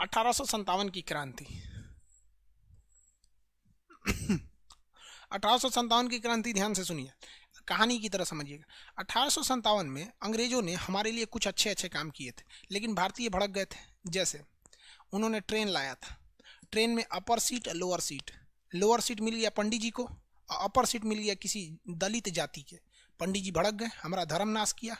1857 की क्रांति। 1857 की क्रांति, ध्यान से सुनिए, कहानी की तरह समझिएगा। 1857 में अंग्रेजों ने हमारे लिए कुछ अच्छे अच्छे काम किए थे, लेकिन भारतीय भड़क गए थे। जैसे उन्होंने ट्रेन लाया था, ट्रेन में upper seat lower seat, lower seat मिल गया पंडित जी को और अपर सीट मिल गया किसी दलित जाति के। पंडित जी भड़क गए, हमारा धर्म नाश किया,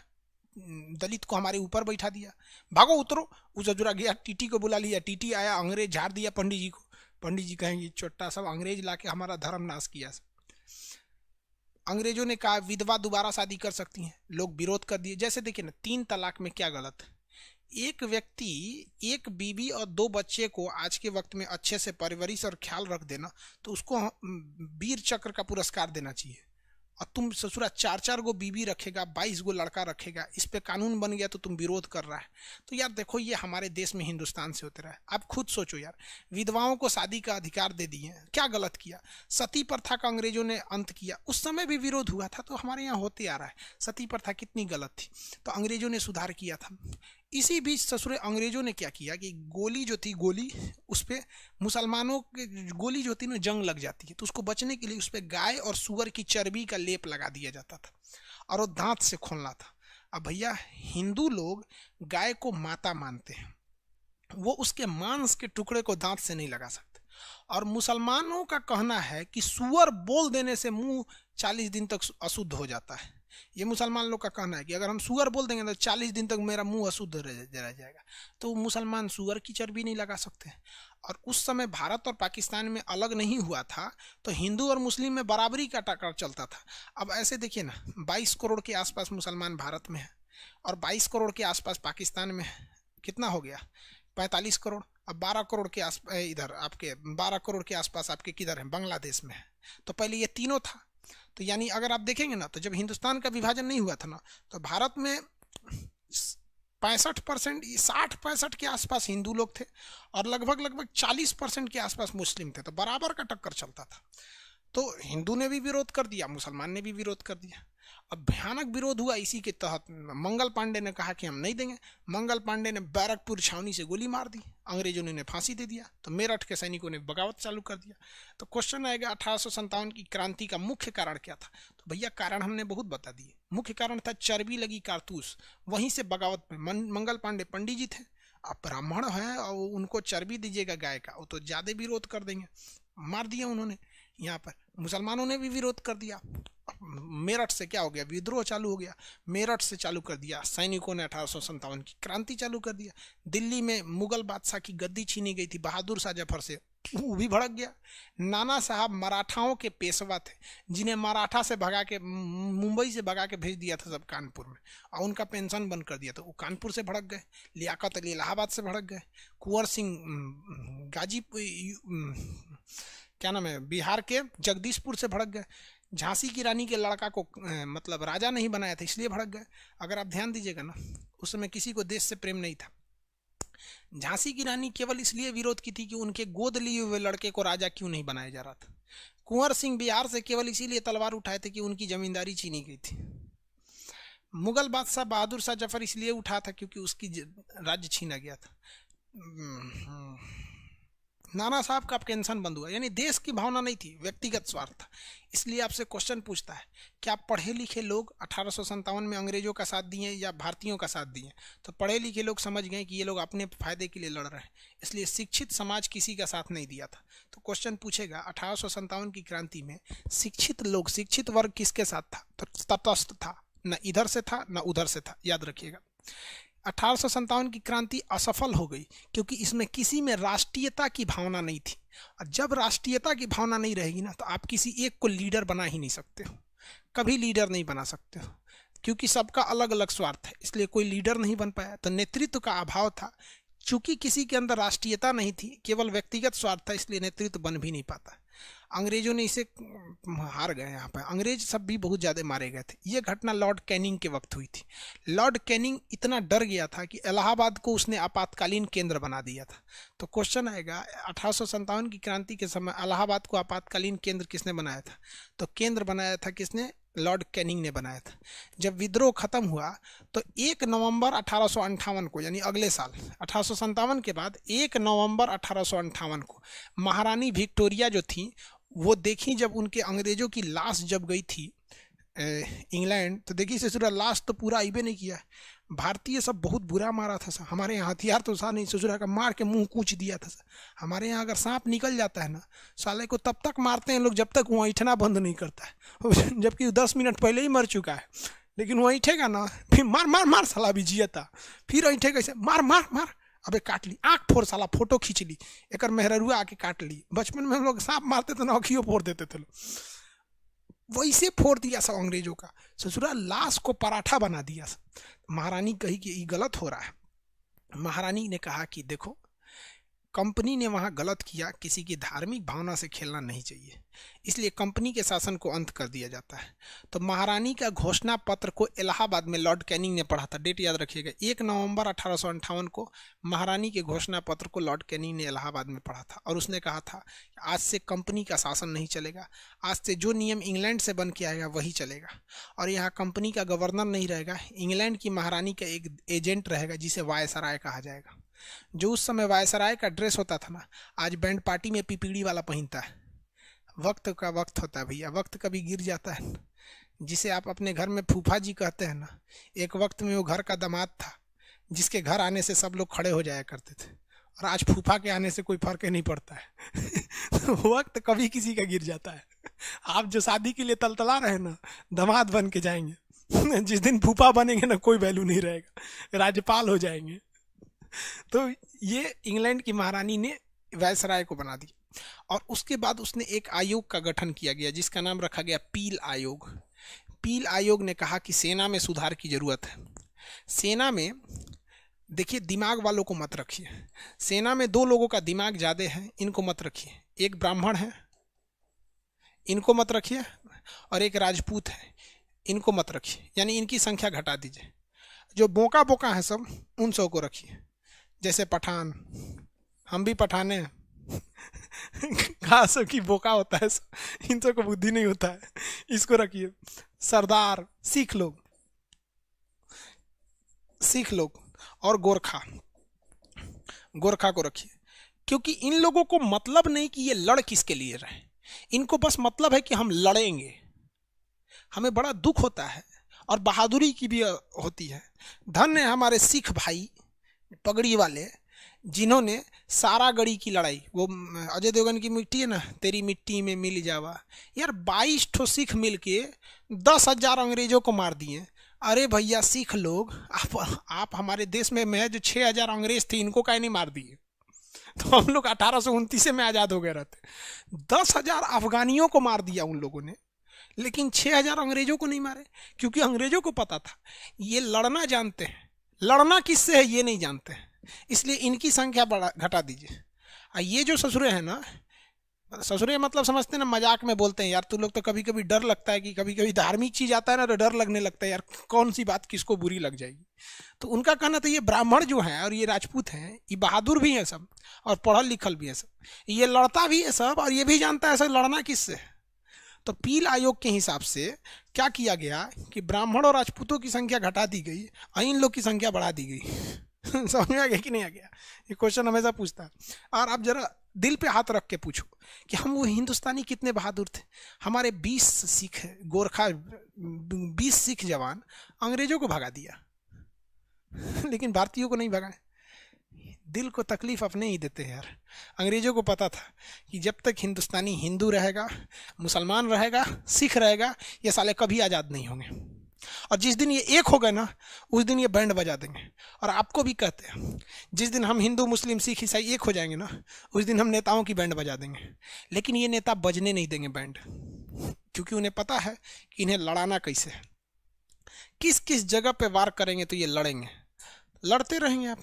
दलित को हमारे ऊपर बैठा दिया, भागो उतरो। उस अजुरा गया, टीटी को बुला लिया, टीटी आया, अंग्रेज झाड़ दिया पंडित जी को। पंडित जी कहेंगे छोटा सब अंग्रेज लाके हमारा धर्म नाश किया। अंग्रेजों ने कहा विधवा दोबारा शादी कर सकती हैं, लोग विरोध कर दिए। जैसे देखिए ना, 3 तलाक में क्या गलत है? एक व्यक्ति एक बीवी और 2 बच्चे को आज के वक्त में अच्छे से परवरिश और ख्याल रख देना, तो उसको वीर चक्र का पुरस्कार देना चाहिए। और तुम ससुरा 4 4 गो बीवी रखेगा, 22 गो लड़का रखेगा, इस पे कानून बन गया तो तुम विरोध कर रहा है। तो यार देखो, ये हमारे देश में हिंदुस्तान से होते रहा है। आप खुद सोचो यार, विधवाओं को शादी का अधिकार दे दिए, क्या गलत किया? सती प्रथा का अंग्रेजों ने अंत किया, उस समय भी विरोध हुआ था, तो हमारे यहाँ होते आ रहा है। सती प्रथा कितनी गलत थी, तो अंग्रेजों ने सुधार किया था। इसी बीच ससुरे अंग्रेजों ने क्या किया कि गोली जो थी, गोली उस पर मुसलमानों की गोली जो थी ना, जंग लग जाती है, तो उसको बचने के लिए उस पर गाय और सुअर की चर्बी का लेप लगा दिया जाता था और वो दांत से खोलना था। अब भैया, हिंदू लोग गाय को माता मानते हैं, वो उसके मांस के टुकड़े को दांत से नहीं लगा सकते। और मुसलमानों का कहना है कि सुअर बोल देने से मुंह 40 दिन तक अशुद्ध हो जाता है। ये मुसलमान लोग का कहना है कि अगर हम सुअर बोल देंगे तो 40 दिन तक मेरा मुंह अशुद्ध रह जाएगा। तो मुसलमान सुअर की चर्बी नहीं लगा सकते। और उस समय भारत और पाकिस्तान में अलग नहीं हुआ था, तो हिंदू और मुस्लिम में बराबरी का टक्कर चलता था। अब ऐसे देखिए ना, 22 करोड़ के आसपास मुसलमान भारत में है और 22 करोड़ के आसपास पाकिस्तान में है। कितना हो गया? 45 करोड़। अब 12 करोड़ के आस इधर आपके 12 करोड़ के आसपास आपके किधर है? बांग्लादेश में है। तो पहले ये तीनों था। तो यानी अगर आप देखेंगे ना, तो जब हिंदुस्तान का विभाजन नहीं हुआ था ना, तो भारत में 65%, 60-65 के आसपास हिंदू लोग थे और लगभग 40% के आसपास मुस्लिम थे। तो बराबर का टक्कर चलता था। तो हिंदू ने भी विरोध कर दिया, मुसलमान ने भी विरोध कर दिया। अब भयानक विरोध हुआ। इसी के तहत मंगल पांडे ने कहा कि हम नहीं देंगे। मंगल पांडे ने बैरकपुर छावनी से गोली मार दी, अंग्रेजों ने फांसी दे दिया, तो मेरठ के सैनिकों ने बगावत चालू कर दिया। तो क्वेश्चन आएगा, 1857 की क्रांति का मुख्य कारण क्या था? तो भैया, कारण हमने बहुत बता दिए। मुख्य कारण था चर्बी लगी कारतूस, वहीं से बगावत में मंगल पांडे पंडित जी थे, आप ब्राह्मण हैं और उनको चर्बी दीजिएगा गाय का, वो तो ज्यादा विरोध कर देंगे, मार दिया उन्होंने। यहाँ पर मुसलमानों ने भी विरोध कर दिया। मेरठ से क्या हो गया? विद्रोह चालू हो गया। मेरठ से चालू कर दिया सैनिकों ने, 1857 की क्रांति चालू कर दिया। दिल्ली में मुगल बादशाह की गद्दी छीनी गई थी बहादुर शाह जफर से, वो भी भड़क गया। नाना साहब मराठाओं के पेशवा थे, जिन्हें मराठा से भगा के, मुंबई से भगा के भेज दिया था सब कानपुर में, और उनका पेंशन बंद कर दिया, तो वो कानपुर से भड़क गए। लियाकत अली इलाहाबाद से भड़क गए। कुंवर सिंह गाजीपुर, क्या नाम है, बिहार के जगदीशपुर से भड़क गए। झांसी की रानी के लड़का को मतलब राजा नहीं बनाया था, इसलिए भड़क गए। अगर आप ध्यान दीजिएगा ना, उस समय किसी को देश से प्रेम नहीं था। झांसी की रानी केवल इसलिए विरोध की थी कि उनके गोद लिए हुए लड़के को राजा क्यों नहीं बनाया जा रहा था। कुंवर सिंह बिहार से केवल इसीलिए तलवार उठाए थे कि उनकी जमींदारी छीनी गई थी। मुगल बादशाह बहादुर शाह जफर इसलिए उठा था क्योंकि उसकी राज्य छीना गया था। नाना साहब का पेंशन बंद हुआ, यानी देश की भावना नहीं थी, व्यक्तिगत स्वार्थ था। इसलिए आपसे क्वेश्चन पूछता है, क्या पढ़े लिखे लोग 1857 में अंग्रेजों का साथ दिए या भारतीयों का साथ दिए? तो पढ़े लिखे लोग समझ गए कि ये लोग अपने फायदे के लिए लड़ रहे हैं, इसलिए शिक्षित समाज किसी का साथ नहीं दिया था। तो क्वेश्चन पूछेगा, 1857 की क्रांति में शिक्षित लोग, शिक्षित वर्ग किसके साथ था? तो तटस्थ था, न इधर से था न उधर से था, याद रखिएगा। 1857 की क्रांति असफल हो गई क्योंकि इसमें किसी में राष्ट्रीयता की भावना नहीं थी। और जब राष्ट्रीयता की भावना नहीं रहेगी ना, तो आप किसी एक को लीडर बना ही नहीं सकते हो, कभी लीडर नहीं बना सकते हो, क्योंकि सबका अलग अलग स्वार्थ है, इसलिए कोई लीडर नहीं बन पाया। तो नेतृत्व का अभाव था, चूंकि किसी के अंदर राष्ट्रीयता नहीं थी, केवल व्यक्तिगत स्वार्थ था, इसलिए नेतृत्व बन भी नहीं पाता। अंग्रेजों ने इसे हार गए। यहाँ पर अंग्रेज सब भी बहुत ज़्यादा मारे गए थे। ये घटना लॉर्ड कैनिंग के वक्त हुई थी। लॉर्ड कैनिंग इतना डर गया था कि इलाहाबाद को उसने आपातकालीन केंद्र बना दिया था। तो क्वेश्चन आएगा, 1857 की क्रांति के समय इलाहाबाद को आपातकालीन केंद्र किसने बनाया था? तो केंद्र बनाया था किसने? लॉर्ड कैनिंग ने बनाया था। जब विद्रोह खत्म हुआ तो 1 नवंबर 1858 को, यानी अगले साल 1857 के बाद 1 नवंबर 1858 को महारानी विक्टोरिया जो थी वो देखी, जब उनके अंग्रेजों की लाश जब गई थी इंग्लैंड, तो देखी ससुरा लाश तो पूरा आइबे नहीं किया। भारतीय सब बहुत बुरा मारा था। हमारे यहाँ हथियार तो था नहीं, ससुरा का मार के मुंह कूच दिया था। हमारे यहाँ अगर सांप निकल जाता है ना, साले को तब तक मारते हैं लोग जब तक वो ऐठना बंद नहीं करता है, जबकि 10 मिनट पहले ही मर चुका है, लेकिन वो ऐठेगा ना, फिर मार मार मार साला भी जियता, फिर ऐठेगा ऐसे मार मार मार, अबे काट ली आँख फोड़ साला, फोटो खींच ली, एक मेहरुआ आके काट ली। बचपन में हम लोग सांप मारते थे ना, आँखियों फोड़ देते थे लोग, वैसे फोड़ दिया सब अंग्रेजों का। ससुरा लाश को पराठा बना दिया सब। महारानी कही कि ये गलत हो रहा है। महारानी ने कहा कि देखो, कंपनी ने वहाँ गलत किया, किसी की धार्मिक भावना से खेलना नहीं चाहिए, इसलिए कंपनी के शासन को अंत कर दिया जाता है। तो महारानी का घोषणा पत्र को इलाहाबाद में लॉर्ड कैनिंग ने पढ़ा था। डेट याद रखिएगा, 1 नवंबर 1858 को महारानी के घोषणा पत्र को लॉर्ड कैनिंग ने इलाहाबाद में पढ़ा था, और उसने कहा था आज से कंपनी का शासन नहीं चलेगा, आज से जो नियम इंग्लैंड से बन के आएगा वही चलेगा, और यहाँ कंपनी का गवर्नर नहीं रहेगा, इंग्लैंड की महारानी का एक एजेंट रहेगा जिसे वायसराय कहा जाएगा। जो उस समय वायसराय का ड्रेस होता था ना, आज बैंड पार्टी में पिपीड़ी वाला पहनता है। वक्त का वक्त होता है भैया, वक्त कभी गिर जाता है। जिसे आप अपने घर में फूफा जी कहते हैं ना, एक वक्त में वो घर का दामाद था जिसके घर आने से सब लोग खड़े हो जाया करते थे, और आज फूफा के आने से कोई फर्क नहीं पड़ता है। वक्त कभी किसी का गिर जाता है। आप जो शादी के लिए तलतला रहे ना, दामाद बन के जाएंगे, जिस दिन फूफा बनेंगे ना, कोई वैल्यू नहीं रहेगा, राज्यपाल हो जाएंगे। तो ये इंग्लैंड की महारानी ने वायसराय को बना दिया, और उसके बाद उसने एक आयोग का गठन किया गया जिसका नाम रखा गया पील आयोग। पील आयोग ने कहा कि सेना में सुधार की जरूरत है। सेना में देखिए, दिमाग वालों को मत रखिए। सेना में 2 लोगों का दिमाग ज्यादा है, इनको मत रखिए। एक ब्राह्मण है, इनको मत रखिए, और एक राजपूत है, इनको मत रखिए, यानी इनकी संख्या घटा दीजिए। जो बोका बोका है सब, उन सब को रखिए, जैसे पठान, हम भी पठाने हैं। कहा सब की बोका होता है, इन सब को बुद्धि नहीं होता है, इसको रखिए। सरदार, सिख लोग और गोरखा को रखिए, क्योंकि इन लोगों को मतलब नहीं कि ये लड़ किसके लिए रहे, इनको बस मतलब है कि हम लड़ेंगे। हमें बड़ा दुख होता है और बहादुरी की भी होती है। धन्य है हमारे सिख भाई पगड़ी वाले, जिन्होंने सारा गढ़ी की लड़ाई, वो अजय देवगन की मिट्टी है ना, तेरी मिट्टी में मिल जावा, यार 22 ठो सिख मिल के 10,000 अंग्रेजों को मार दिए। अरे भैया सिख लोग, आप हमारे देश में महज 6,000 अंग्रेज थे, इनको काहे नहीं मार दिए? तो हम लोग 1829 में आज़ाद हो गए रहते। 10,000 अफगानियों को मार दिया उन लोगों ने, लेकिन 6,000 अंग्रेजों को नहीं मारे, क्योंकि अंग्रेजों को पता था ये लड़ना जानते हैं, लड़ना किससे है ये नहीं जानते हैं, इसलिए इनकी संख्या घटा दीजिए। ये जो ससुरे हैं ना, ससुरे मतलब समझते हैं ना, मजाक में बोलते हैं, यार तू लोग तो कभी कभी डर लगता है कि कभी कभी धार्मिक चीज आता है ना तो डर लगने लगता है, यार कौन सी बात किसको बुरी लग जाएगी। तो उनका कहना था ये ब्राह्मण जो है और ये राजपूत हैं, ये बहादुर भी हैं सब, और पढ़ल लिखल भी है सब, ये लड़ता भी है सब, और ये भी जानता है सब लड़ना किससे। तो पील आयोग के हिसाब से क्या किया गया कि ब्राह्मण और राजपूतों की संख्या घटा दी गई और इन लोग की संख्या बढ़ा दी गई। समझ में आ गया कि नहीं आ गया? ये क्वेश्चन हमेशा पूछता है। और आप जरा दिल पे हाथ रख के पूछो कि हम वो हिंदुस्तानी कितने बहादुर थे। हमारे 20 सिख गोरखा 20 सिख जवान अंग्रेजों को भगा दिया, लेकिन भारतीयों को नहीं भगाए। दिल को तकलीफ अपने ही देते हैं यार। अंग्रेजों को पता था कि जब तक हिंदुस्तानी हिंदू रहेगा, मुसलमान रहेगा, सिख रहेगा, ये साले कभी आज़ाद नहीं होंगे। और जिस दिन ये एक हो गए ना, उस दिन ये बैंड बजा देंगे। और आपको भी कहते हैं, जिस दिन हम हिंदू मुस्लिम सिख ईसाई एक हो जाएंगे ना, उस दिन हम नेताओं की बैंड बजा देंगे। लेकिन ये नेता बजने नहीं देंगे बैंड, क्योंकि उन्हें पता है कि इन्हें लड़ाना कैसे है। किस किस जगह पे वार करेंगे तो ये लड़ेंगे, लड़ते रहेंगे आप,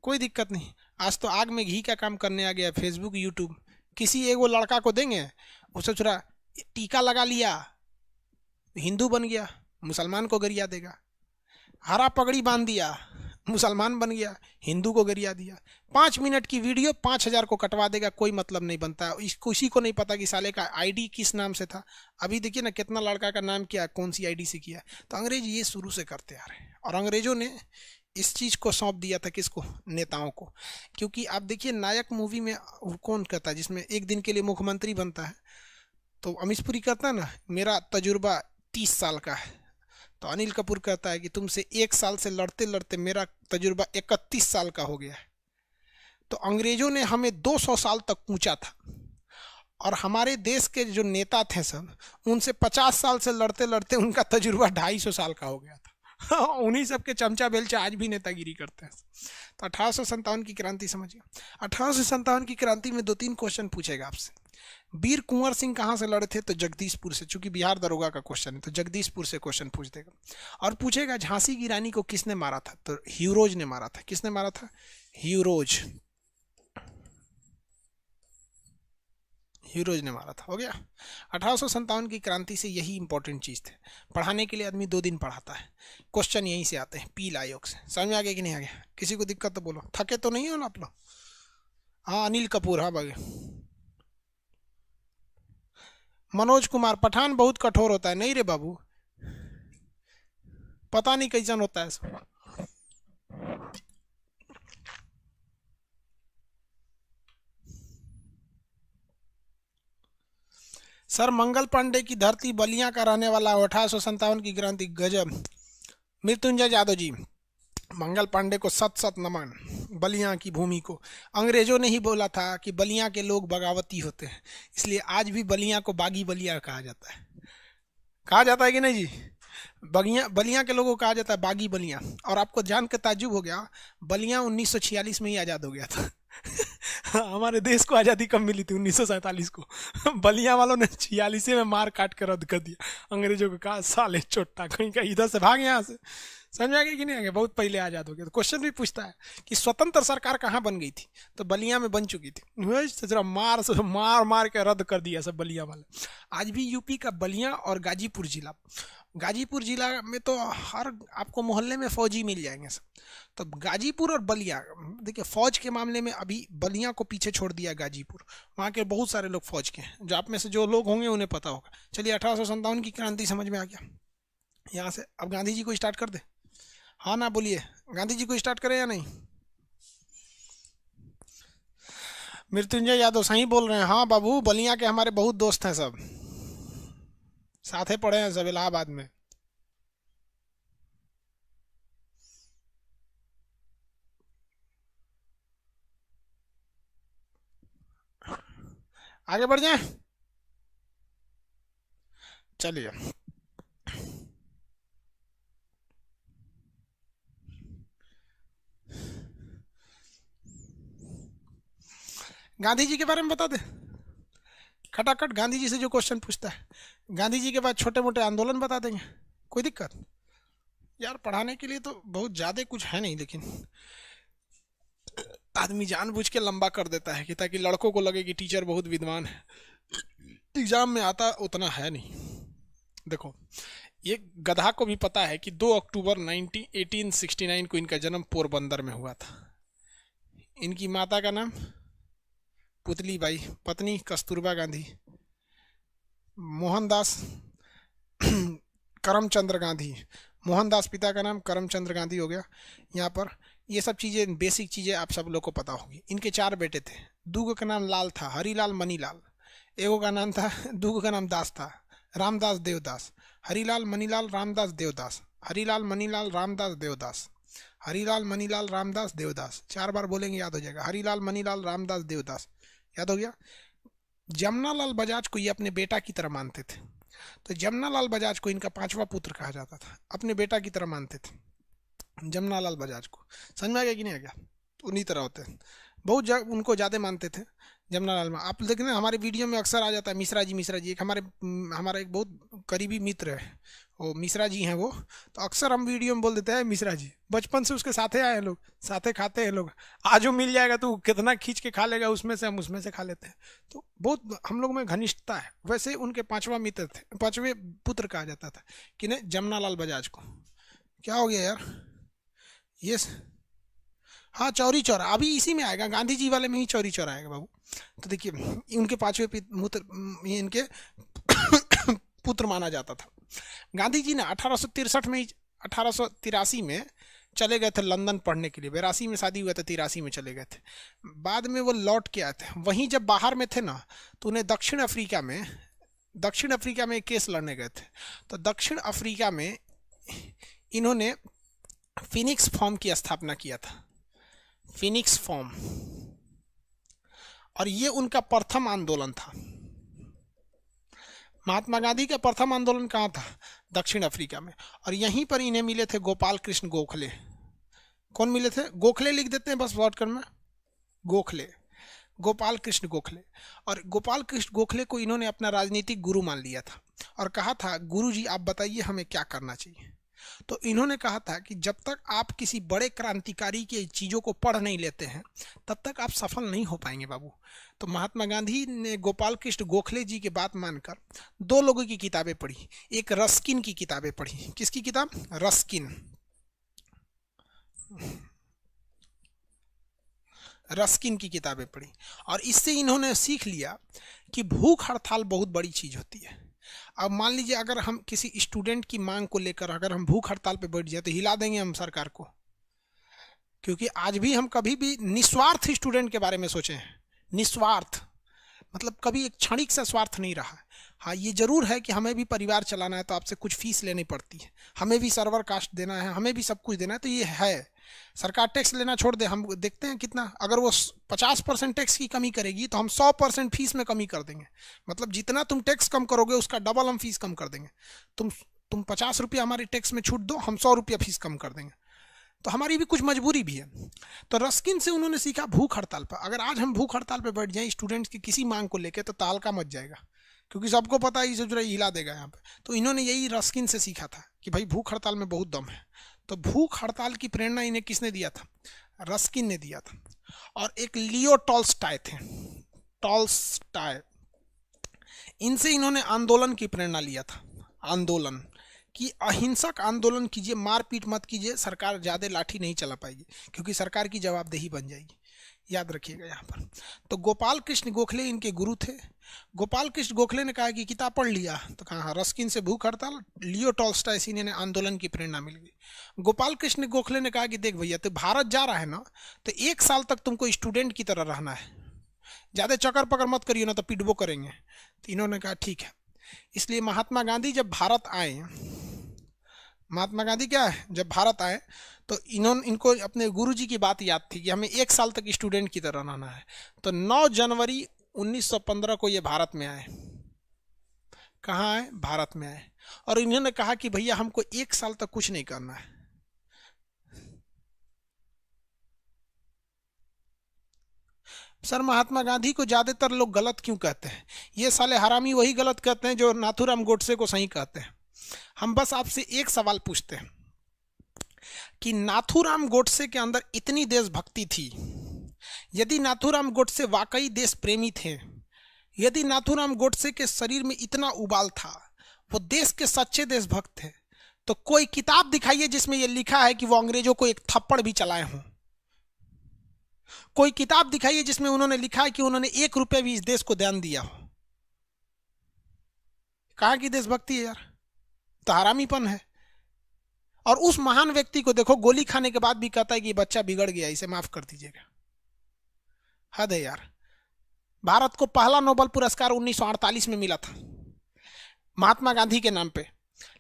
कोई दिक्कत नहीं। आज तो आग में घी का काम करने आ गया फेसबुक यूट्यूब। किसी एक वो लड़का को देंगे, उसे थोड़ा टीका लगा लिया, हिंदू बन गया, मुसलमान को गरिया देगा। हरा पगड़ी बांध दिया, मुसलमान बन गया, हिंदू को गरिया दिया। 5 मिनट की वीडियो 5,000 को कटवा देगा, कोई मतलब नहीं बनता। किसी को नहीं पता कि साले का आईडी किस नाम से था। अभी देखिए ना कितना लड़का का नाम क्या, कौन सी आईडी से किया। तो अंग्रेज ये शुरू से करते आ रहे हैं, और अंग्रेजों ने इस चीज को सौंप दिया था किसको, नेताओं को। क्योंकि आप देखिए नायक मूवी में कौन कहता है, जिसमें एक दिन के लिए मुख्यमंत्री बनता है, तो अमीश पुरी कहता है ना मेरा तजुर्बा 30 साल का है, तो अनिल कपूर कहता है कि तुमसे 1 साल से लड़ते लड़ते मेरा तजुर्बा 31 साल का हो गया है। तो अंग्रेजों ने हमें 200 साल तक पूछा था, और हमारे देश के जो नेता थे सब, उनसे 50 साल से लड़ते लड़ते उनका तजुर्बा 250 साल का हो गया था। उन्हीं सब के चमचा बेलचा आज भी नेतागिरी करते हैं। तो 1857 की क्रांति समझिए। 1857 की क्रांति में 2-3 क्वेश्चन पूछेगा आपसे। वीर कुंवर सिंह कहाँ से लड़े थे, तो जगदीशपुर से, चूंकि बिहार दरोगा का क्वेश्चन है तो जगदीशपुर से क्वेश्चन पूछ देगा। और पूछेगा झांसी की रानी को किसने मारा था, तो ह्यूरोज ने मारा था। किसने मारा था, ह्यूरोज, ह्यूरोज ने मारा था। हो गया। 1857 की क्रांति से यही इंपॉर्टेंट चीज थे। पढ़ाने के लिए आदमी 2 दिन पढ़ाता है, क्वेश्चन यहीं से आते हैं, पील आयोग से। समझ में आ गया कि नहीं आ गया? किसी को दिक्कत तो बोलो, थके तो नहीं हो ना आप लोग? हाँ अनिल कपूर, हाँ बागे। मनोज कुमार, पठान बहुत कठोर होता है। नहीं रे बाबू, पता नहीं कैसन होता है सब। सर मंगल पांडे की धरती बलिया का रहने वाला 1857 की क्रांति, गजब। मृत्युंजय यादव जी, मंगल पांडे को सत सत नमन। बलिया की भूमि को अंग्रेजों ने ही बोला था कि बलिया के लोग बगावती होते हैं, इसलिए आज भी बलिया को बागी बलिया कहा जाता है। कहा जाता है कि नहीं जी? बलिया के लोगों को कहा जाता है बागी बलिया। और आपको जान के ताज्जुब हो गया, बलिया 1946 में ही आज़ाद हो गया था। हमारे देश को आज़ादी कब मिली थी? 1947 को। बलिया वालों ने 46 में मार काट कर रद्द कर दिया। अंग्रेजों को कहा साले चोट्टा कहीं का, इधर से भाग यहाँ से। समझ आ गया कि नहीं आ गया? बहुत पहले आज़ाद हो गया। तो क्वेश्चन भी पूछता है कि स्वतंत्र सरकार कहाँ बन गई थी, तो बलिया में बन चुकी थी। जरा मार मार के रद्द कर दिया सब बलिया वाले। आज भी यूपी का बलिया और गाजीपुर जिला में तो हर आपको मोहल्ले में फौजी मिल जाएंगे सब। तो गाजीपुर और बलिया, देखिए फौज के मामले में अभी बलिया को पीछे छोड़ दिया गाजीपुर। वहाँ के बहुत सारे लोग फौज के हैं, जो आप में से जो लोग होंगे उन्हें पता होगा। चलिए 1857 की क्रांति समझ में आ गया। यहाँ से अब गांधी जी को स्टार्ट कर दे। हाँ ना बोलिए, गांधी जी को स्टार्ट करें या नहीं? मृत्युंजय यादव सही बोल रहे हैं। हाँ बाबू, बलिया के हमारे बहुत दोस्त हैं, सब साथे पढ़े हैं सब इलाहाबाद में। आगे बढ़ जाए, चलिए। गांधी जी के बारे में बता दे खटाखट। गांधी जी से जो क्वेश्चन पूछता है, गांधी जी के बाद छोटे मोटे आंदोलन बता देंगे, कोई दिक्कत यार? पढ़ाने के लिए तो बहुत ज्यादा कुछ है नहीं, लेकिन आदमी जानबूझ के लंबा कर देता है कि ताकि लड़कों को लगे कि टीचर बहुत विद्वान है। एग्जाम में आता उतना है नहीं। देखो, ये गधा को भी पता है कि 2 अक्टूबर 1869 को इनका जन्म पोरबंदर में हुआ था। इनकी माता का नाम पुतली बाई, पत्नी कस्तूरबा गांधी, मोहनदास करमचंद्र गांधी। मोहनदास पिता का नाम, करमचंद्र गांधी हो गया। यहाँ पर ये सब चीज़ें, बेसिक चीज़ें आप सब लोग को पता होगी। इनके 4 बेटे थे। दूगो का नाम लाल था, हरीलाल मनीलाल। एगो का नाम था, दूगो का नाम दास था, रामदास देवदास। हरीलाल मनीलाल रामदास देवदास, हरीलाल मनीलाल रामदास देवदास, हरीलाल मनीलाल रामदास देवदास। 4 बार बोलेंगे याद हो जाएगा, हरीलाल मनीलाल रामदास देवदास। याद हो गया। जमनालाल बजाज को ये अपने बेटा की तरह मानते थे, तो जमनालाल बजाज को इनका 5वां पुत्र कहा जाता था। अपने बेटा की तरह मानते थे जमनालाल बजाज को। समझ में आ गया कि नहीं आ गया? उन्हीं तरह होते हैं, बहुत उनको ज़्यादा मानते थे जमनालाल में। आप देखें ना, हमारे वीडियो में अक्सर आ जाता है मिश्रा जी। मिश्रा जी एक हमारा एक बहुत करीबी मित्र है, वो मिश्रा जी हैं वो। तो अक्सर हम वीडियो में बोल देते हैं मिश्रा जी। बचपन से उसके साथे आए हैं लोग, साथे खाते हैं लोग। आज वो मिल जाएगा तो कितना खींच के खा लेगा, उसमें से हम उसमें से खा लेते हैं। तो बहुत हम लोग में घनिष्ठता है। वैसे उनके 5वां मित्र थे, 5वें पुत्र कहा जाता था कि नहीं, जमनालाल बजाज को। क्या हो गया यार? ये हाँ, चौरी चौरा अभी इसी में आएगा, गांधी जी वाले में ही चौरी चौरा आएगा बाबू। तो देखिए, उनके पांचवें ये इनके पुत्र माना जाता था। गांधी जी ने 1863 में 1883 में चले गए थे लंदन पढ़ने के लिए। 82 में शादी हुआ था, 83 में चले गए थे। बाद में वो लौट के आए थे। वहीं जब बाहर में थे ना, तो उन्हें दक्षिण अफ्रीका में एक केस लड़ने गए थे। तो दक्षिण अफ्रीका में इन्होंने फिनिक्स फॉर्म की स्थापना किया था, फिनिक्स फॉर्म, और ये उनका प्रथम आंदोलन था। महात्मा गांधी का प्रथम आंदोलन कहाँ था? दक्षिण अफ्रीका में। और यहीं पर इन्हें मिले थे गोपाल कृष्ण गोखले। कौन मिले थे? गोखले लिख देते हैं बस शॉर्टकट में, गोखले, गोपाल कृष्ण गोखले। और गोपाल कृष्ण गोखले को इन्होंने अपना राजनीतिक गुरु मान लिया था और कहा था, गुरु जी आप बताइए हमें क्या करना चाहिए। तो इन्होंने कहा था कि जब तक आप किसी बड़े क्रांतिकारी की चीज़ों को पढ़ नहीं लेते हैं, तब तक आप सफल नहीं हो पाएंगे बाबू। तो महात्मा गांधी ने गोपाल कृष्ण गोखले जी की बात मानकर दो लोगों की किताबें पढ़ी। एक रस्किन की किताबें पढ़ी। किसकी किताब? रस्किन की किताबें पढ़ी। और इससे इन्होंने सीख लिया कि भूख हड़ताल बहुत बड़ी चीज़ होती है। अब मान लीजिए अगर हम किसी स्टूडेंट की मांग को लेकर अगर हम भूख हड़ताल पे बैठ जाए तो हिला देंगे हम सरकार को, क्योंकि आज भी हम कभी भी निस्वार्थ स्टूडेंट के बारे में सोचे हैं। निस्वार्थ मतलब कभी एक क्षणिक सा स्वार्थ नहीं रहा। हाँ, ये जरूर है कि हमें भी परिवार चलाना है तो आपसे कुछ फीस लेनी पड़ती है, हमें भी सर्वर कास्ट देना है, हमें भी सब कुछ देना है। तो ये है, सरकार टैक्स लेना छोड़ दे, हम देखते हैं कितना, अगर वो 50% टैक्स की कमी करेगी तो हम 100% फीस में कमी कर देंगे। मतलब जितना तुम टैक्स कम करोगे उसका डबल हम फीस कम कर देंगे। तुम 50 रुपया हमारे टैक्स में छूट दो, हम 100 रुपया फीस कम कर देंगे। तो हमारी भी कुछ मजबूरी भी है। तो रस्किन से उन्होंने सीखा भूख हड़ताल पर। अगर आज हम भूख हड़ताल पर बैठ जाएं स्टूडेंट्स की किसी मांग को लेकर तो तहलका मच जाएगा, क्योंकि सबको पता है इसे जो हिला देगा यहाँ पे। तो इन्होंने यही रस्किन से सीखा था कि भाई भूख हड़ताल में बहुत दम है। तो भूख हड़ताल की प्रेरणा इन्हें किसने दिया था? रस्किन ने दिया था। और एक लियो टॉल्स्टॉय थे, टॉल्स्टॉय, इनसे इन्होंने आंदोलन की प्रेरणा लिया था। आंदोलन कि अहिंसक आंदोलन कीजिए, मारपीट मत कीजिए, सरकार ज़्यादा लाठी नहीं चला पाएगी, क्योंकि सरकार की जवाबदेही बन जाएगी। याद रखिएगा यहाँ पर। तो गोपाल कृष्ण गोखले इनके गुरु थे। गोपाल कृष्ण गोखले ने कहा कि किताब पढ़ लिया, तो कहा रस्किन से भूख हड़ताल, लियो टॉल्स्टॉय से इन्हें आंदोलन की प्रेरणा मिल गई। गोपाल कृष्ण गोखले ने कहा कि देख भैया, तो भारत जा रहा है ना, तो 1 साल तक तुमको स्टूडेंट की तरह रहना है, ज़्यादा चक्कर पकड़ मत करिए ना तो पिटबो करेंगे। तो इन्होंने कहा ठीक है। इसलिए महात्मा गांधी जब भारत आए, महात्मा गांधी क्या है, जब भारत आए तो इनको अपने गुरुजी की बात याद थी कि हमें 1 साल तक स्टूडेंट की तरह रहना है। तो 9 जनवरी 1915 को ये भारत में आए। कहाँ आए? भारत में आए। और इन्होंने कहा कि भैया हमको 1 साल तक कुछ नहीं करना है। सर, महात्मा गांधी को ज्यादातर लोग गलत क्यों कहते हैं? ये साले हरामी वही गलत कहते हैं जो नाथूराम गोडसे को सही कहते हैं। हम बस आपसे एक सवाल पूछते हैं कि नाथूराम गोडसे के अंदर इतनी देशभक्ति थी, यदि नाथूराम गोडसे वाकई देश प्रेमी थे, यदि नाथूराम गोडसे के शरीर में इतना उबाल था, वो देश के सच्चे देशभक्त थे, तो कोई किताब दिखाइए जिसमें यह लिखा है कि वो अंग्रेजों को एक थप्पड़ भी चलाए हों। कोई किताब दिखाइए जिसमें उन्होंने लिखा है कि उन्होंने 1 रुपया भी इस देश को दान दिया हो। कहाँ की देशभक्ति है यार? तो हरामीपन है। और उस महान व्यक्ति को देखो, गोली खाने के बाद भी कहता है कि बच्चा बिगड़ गया, इसे माफ कर दीजिएगा। हद है यार। भारत को पहला नोबेल पुरस्कार 1948 में मिला था महात्मा गांधी के नाम पे,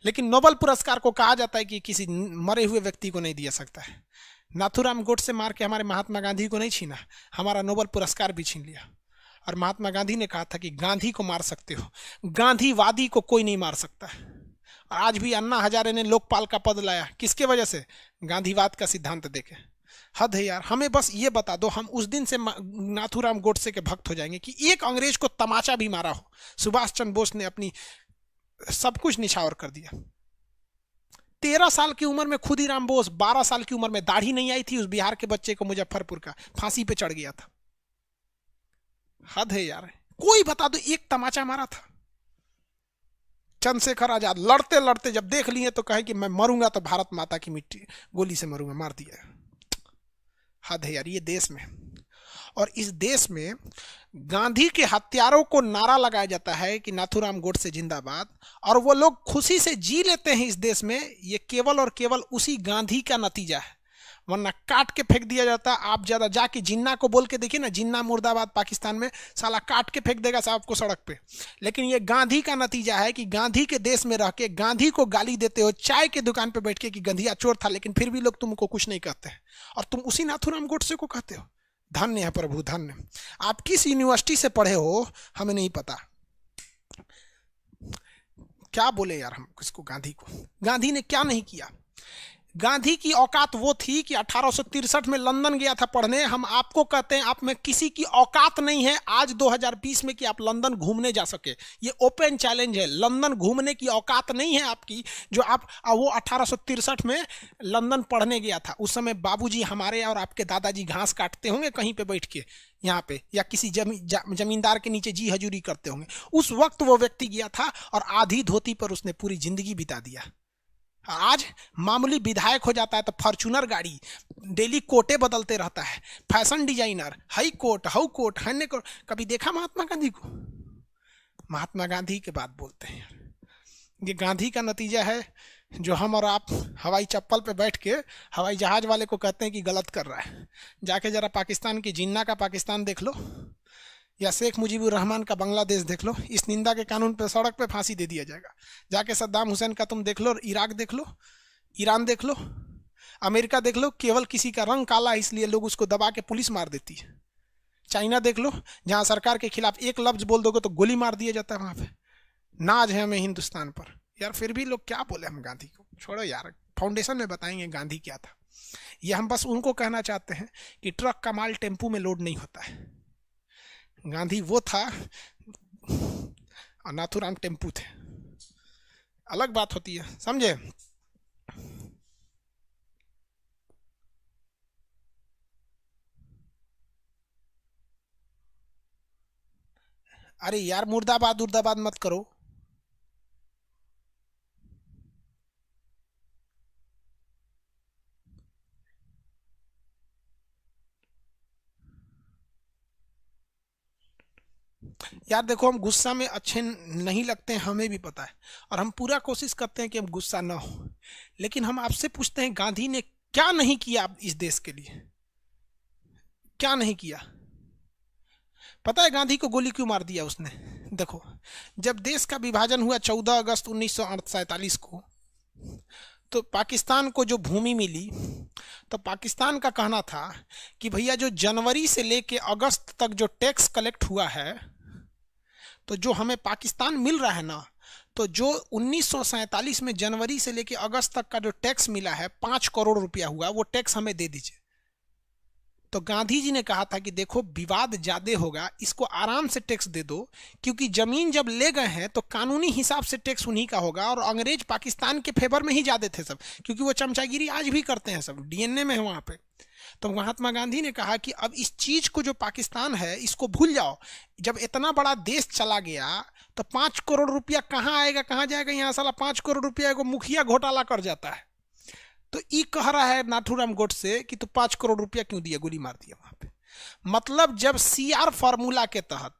लेकिन नोबेल पुरस्कार को कहा जाता है कि किसी मरे हुए व्यक्ति को नहीं दिया सकता है। नाथूराम गोडसे मार के हमारे महात्मा गांधी को नहीं छीना, हमारा नोबेल पुरस्कार भी छीन लिया। और महात्मा गांधी ने कहा था कि गांधी को मार सकते हो, गांधीवादी को कोई नहीं मार सकता। और आज भी अन्ना हजारे ने लोकपाल का पद लाया, किसके वजह से? गांधीवाद का सिद्धांत देके। हद है यार। हमें बस ये बता दो, हम उस दिन से नाथूराम गोडसे के भक्त हो जाएंगे कि एक अंग्रेज को तमाचा भी मारा हो। सुभाष चंद्र बोस ने अपनी सब कुछ निछावर कर दिया। 13 साल की उम्र में खुदीराम बोस, 12 साल की उम्र में, दाढ़ी नहीं आई थी उस बिहार के बच्चे को, मुजफ्फरपुर का, फांसी पे चढ़ गया था। हद है यार। कोई बता दो एक तमाचा मारा था। चंद्रशेखर आजाद लड़ते लड़ते जब देख लिए तो कहे कि मैं मरूंगा तो भारत माता की मिट्टी गोली से मरूंगा, मार दिया। हद है यार ये देश में। और इस देश में गांधी के हत्यारों को नारा लगाया जाता है कि नाथूराम गोडसे जिंदाबाद, और वो लोग खुशी से जी लेते हैं इस देश में। ये केवल और केवल उसी गांधी का नतीजा है, वरना काट के फेंक दिया जाता। आप ज्यादा जाके जिन्ना को बोल के देखिए ना, जिन्ना मुर्दाबाद पाकिस्तान में, साला काट के फेंक देगा साहब को सड़क पे। लेकिन ये गांधी का नतीजा है कि गांधी के देश में रह के गांधी को गाली देते हो, चाय के दुकान पे बैठ के कि गंधिया चोर था, लेकिन फिर भी लोग तुमको कुछ नहीं कहते हैं, और तुम उसी नाथूराम गोडसे को कहते हो। धन्य है प्रभु, धन्य। आप किस यूनिवर्सिटी से पढ़े हो हमें नहीं पता। क्या बोले यार हम किसको, गांधी को। गांधी ने क्या नहीं किया। गांधी की औकात वो थी कि 1863 में लंदन गया था पढ़ने। हम आपको कहते हैं आप में किसी की औकात नहीं है आज 2020 में कि आप लंदन घूमने जा सके। ये ओपन चैलेंज है, लंदन घूमने की औकात नहीं है आपकी। जो आप वो 1863 में लंदन पढ़ने गया था, उस समय बाबूजी हमारे और आपके दादाजी घास काटते होंगे कहीं पे बैठ के यहाँ पे, या किसी जमींदार के नीचे जी हजूरी करते होंगे। उस वक्त वो व्यक्ति गया था और आधी धोती पर उसने पूरी जिंदगी बिता दिया। आज मामूली विधायक हो जाता है तो फॉर्च्यूनर गाड़ी, डेली कोटे बदलते रहता है, fashion designer, high coat how coat हन्ने कोट। कभी देखा महात्मा गांधी को? महात्मा गांधी के बात बोलते हैं। ये गांधी का नतीजा है जो हम और आप हवाई चप्पल पे बैठ के हवाई जहाज वाले को कहते हैं कि गलत कर रहा है। जाके जरा पाकिस्तान की जिन्ना का पाकिस्तान देख लो, या शेख मुजीबुर रहमान का बांग्लादेश देख लो। इस निंदा के कानून पे सड़क पे फांसी दे दिया जाएगा। जाके सद्दाम हुसैन का तुम देख लो, इराक देख लो, ईरान देख लो, अमेरिका देख लो, केवल किसी का रंग काला है इसलिए लोग उसको दबा के पुलिस मार देती है। चाइना देख लो, जहां सरकार के खिलाफ एक लफ्ज बोल दोगे तो गोली मार दिया जाता है। वहां पे नाज है हमें हिंदुस्तान पर। यार फिर भी लोग क्या बोले हम गांधी को। छोड़ो यार, फाउंडेशन में बताएंगे गांधी क्या था। ये हम बस उनको कहना चाहते हैं कि ट्रक का माल टेम्पू में लोड नहीं होता है। गांधी वो था और नाथूराम टेम्पू थे, अलग बात होती है, समझे। अरे यार मुर्दाबाद मुर्दाबाद मत करो। यार देखो, हम गुस्सा में अच्छे नहीं लगते हैं, हमें भी पता है, और हम पूरा कोशिश करते हैं कि हम गुस्सा ना हो। लेकिन हम आपसे पूछते हैं गांधी ने क्या नहीं किया इस देश के लिए, क्या नहीं किया। पता है गांधी को गोली क्यों मार दिया उसने? देखो, जब देश का विभाजन हुआ 14 अगस्त 1947 को, तो पाकिस्तान को जो भूमि मिली, तो पाकिस्तान का कहना था कि भैया जो जनवरी से लेके अगस्त तक जो टैक्स कलेक्ट हुआ है, तो जो हमें पाकिस्तान मिल रहा है ना, तो जो 1947 में जनवरी से लेके अगस्त तक का जो टैक्स मिला है 5 करोड़ रुपया हुआ, वो टैक्स हमें दे दीजिए। तो गांधी जी ने कहा था कि देखो विवाद ज्यादा होगा, इसको आराम से टैक्स दे दो, क्योंकि जमीन जब ले गए हैं तो कानूनी हिसाब से टैक्स उन्हीं का होगा। और अंग्रेज पाकिस्तान के फेवर में ही ज्यादा थे सब, क्योंकि वो चमचागिरी आज भी करते हैं, सब डीएनए में है वहां पे। तो महात्मा गांधी ने कहा कि अब इस चीज को जो पाकिस्तान है इसको भूल जाओ। जब इतना बड़ा देश चला गया तो 5 करोड़ रुपया कहाँ आएगा कहाँ जाएगा? यहाँ साला 5 करोड़ रुपया को मुखिया घोटाला कर जाता है। तो ई कह रहा है नाथूराम गोडसे कि तू 5 करोड़ रुपया क्यों दिया, गोली मार दिया वहां पे। मतलब जब सीआर फॉर्मूला के तहत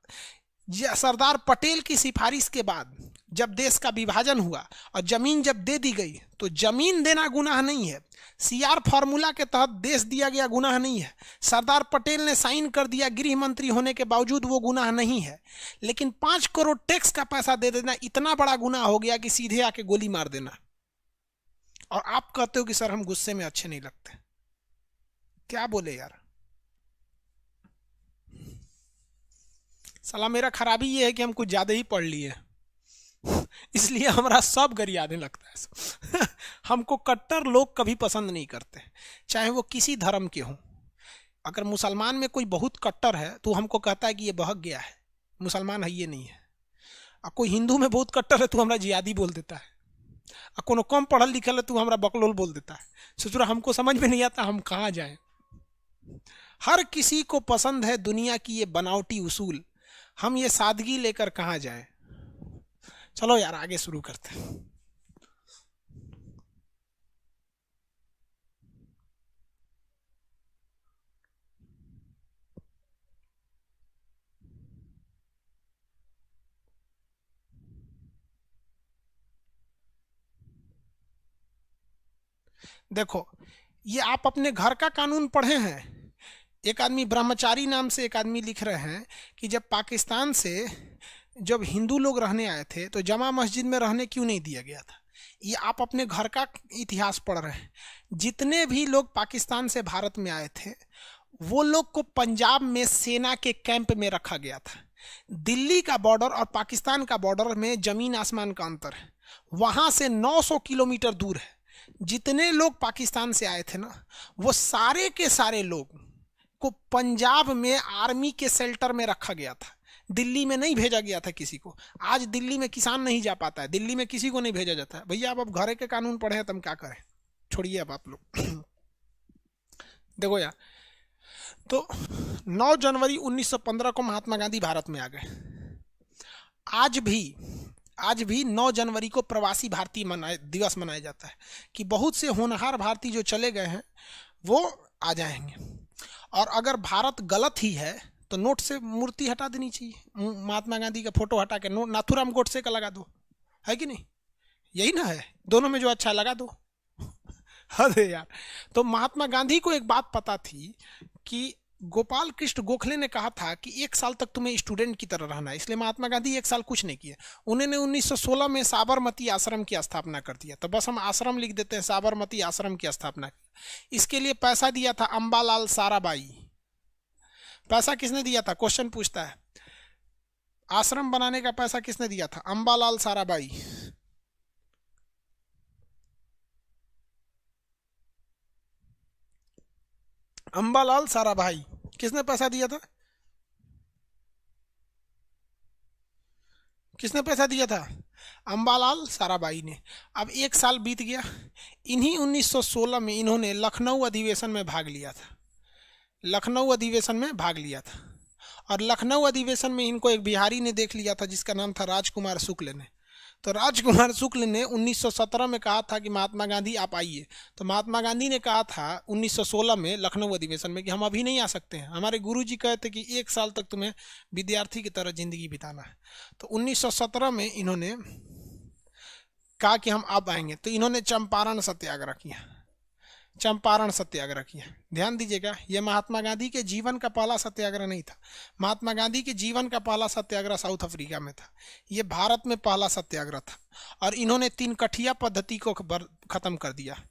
सरदार पटेल की सिफारिश के बाद जब देश का विभाजन हुआ और जमीन जब दे दी गई, तो जमीन देना गुनाह नहीं है, सीआर फॉर्मूला के तहत देश दिया गया गुनाह नहीं है। सरदार पटेल ने साइन कर दिया गृह मंत्री होने के बावजूद, वो गुनाह नहीं है। लेकिन 5 करोड़ टैक्स का पैसा दे देना इतना बड़ा गुनाह हो गया कि सीधे आके गोली मार देना। और आप कहते हो कि सर हम गुस्से में अच्छे नहीं लगते। क्या बोले यार। साला मेरा खराबी ये है कि हम कुछ ज्यादा ही पढ़ लिए, इसलिए हमारा सब गरियाने लगता है। हमको कट्टर लोग कभी पसंद नहीं करते, चाहे वो किसी धर्म के हों। अगर मुसलमान में कोई बहुत कट्टर है तो हमको कहता है कि ये बहक गया है, मुसलमान है ये नहीं है। और कोई हिंदू में बहुत कट्टर है तो हमारा जिहादी बोल देता है। और कोनो कम पढ़ल लिखल है तो हमारा बकलोल बोल देता है। सोचो हमको समझ में नहीं आता हम कहाँ जाएं। हर किसी को पसंद है दुनिया की ये बनावटी उसूल, हम ये सादगी लेकर कहाँ जाएं। चलो यार आगे शुरू करते हैं। देखो, ये आप अपने घर का कानून पढ़े हैं? एक आदमी ब्रह्मचारी नाम से एक आदमी लिख रहे हैं कि जब पाकिस्तान से जब हिंदू लोग रहने आए थे तो जमा मस्जिद में रहने क्यों नहीं दिया गया था। ये आप अपने घर का इतिहास पढ़ रहे हैं। जितने भी लोग पाकिस्तान से भारत में आए थे वो लोग को पंजाब में सेना के कैंप में रखा गया था। दिल्ली का बॉर्डर और पाकिस्तान का बॉर्डर में जमीन आसमान का अंतर है। वहां से 900 किलोमीटर दूर है। जितने लोग पाकिस्तान से आए थे ना, वो सारे के सारे लोग को पंजाब में आर्मी के शेल्टर में रखा गया था। दिल्ली में नहीं भेजा गया था किसी को। आज दिल्ली में किसान नहीं जा पाता है, दिल्ली में किसी को नहीं भेजा जाता है। भैया आप अब घरे के कानून पढ़े हैं तो हम क्या करें, छोड़िए अब आप लोग। देखो यार, तो 9 जनवरी 1915 को महात्मा गांधी भारत में आ गए। आज भी 9 जनवरी को प्रवासी भारतीय दिवस मनाया जाता है कि बहुत से होनहार भारतीय जो चले गए हैं वो आ जाएंगे। और अगर भारत गलत ही है तो नोट से मूर्ति हटा देनी चाहिए, महात्मा गांधी का फोटो हटा के नोट नाथूराम गोडसे का लगा दो, है कि नहीं? यही ना है, दोनों में जो अच्छा लगा दो। अरे यार, तो महात्मा गांधी को एक बात पता थी कि गोपाल कृष्ण गोखले ने कहा था कि 1 साल तक तुम्हें स्टूडेंट की तरह रहना है, इसलिए महात्मा गांधी 1 साल कुछ नहीं किए। उन्होंने 1916 में साबरमती आश्रम की स्थापना कर दिया। तो बस हम आश्रम लिख देते हैं, साबरमती आश्रम की स्थापना की। इसके लिए पैसा दिया था अंबालाल साराभाई। पैसा किसने दिया था? क्वेश्चन पूछता है, आश्रम बनाने का पैसा किसने दिया था? अंबालाल साराभाई। अंबालाल साराभाई किसने पैसा दिया था? किसने पैसा दिया था? अंबालाल साराभाई ने। अब 1 साल बीत गया। इन्हीं 1916 में इन्होंने लखनऊ अधिवेशन में भाग लिया था। लखनऊ अधिवेशन में भाग लिया था और लखनऊ अधिवेशन में इनको एक बिहारी ने देख लिया था जिसका नाम था राजकुमार शुक्ल ने। तो राजकुमार शुक्ल ने 1917 में कहा था कि महात्मा गांधी आप आइए। तो महात्मा गांधी ने कहा था 1916 में लखनऊ अधिवेशन में कि हम अभी नहीं आ सकते हैं, हमारे गुरुजी कहते कि 1 साल तक तुम्हें विद्यार्थी की तरह जिंदगी बिताना है। तो 1917 में इन्होंने कहा कि हम अब आएंगे। तो इन्होंने चंपारण सत्याग्रह किया। चंपारण सत्याग्रह किया। ध्यान दीजिएगा, यह महात्मा गांधी के जीवन का पहला सत्याग्रह नहीं था। महात्मा गांधी के जीवन का पहला सत्याग्रह साउथ अफ्रीका में था। यह भारत में पहला सत्याग्रह था। और इन्होंने 3 कठिया पद्धति को खत्म कर दिया।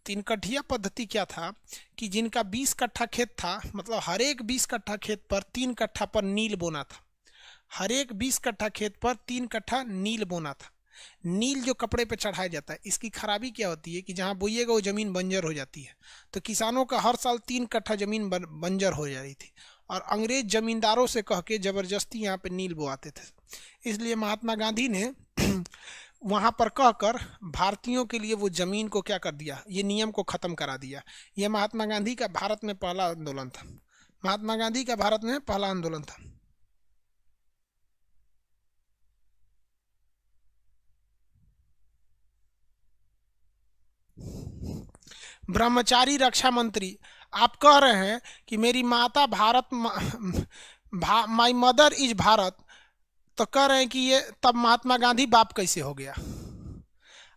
3 कठिया पद्धति क्या था कि जिनका 20 कट्ठा खेत था, मतलब हर एक 20 कट्ठा खेत पर 3 कट्ठा पर नील बोना था। हर एक 20 कट्ठा खेत पर 3 कट्ठा नील बोना था। नील जो कपड़े पे चढ़ाया जाता है, इसकी खराबी क्या होती है कि जहां बोइएगा वो जमीन बंजर हो जाती है। तो किसानों का हर साल 3 कट्ठा जमीन बंजर हो जा रही थी और अंग्रेज जमींदारों से कह के जबरदस्ती यहाँ पे नील बोआते थे। इसलिए महात्मा गांधी ने वहां पर कहकर भारतीयों के लिए वो जमीन को क्या कर दिया, ये नियम को खत्म करा दिया। यह महात्मा गांधी का भारत में पहला आंदोलन था। महात्मा गांधी का भारत में पहला आंदोलन था। ब्रह्मचारी रक्षा मंत्री, आप कह रहे हैं कि मेरी माता Bharat, my mother is Bharat, तो कह रहे हैं कि ये तब महात्मा गांधी बाप कैसे हो गया?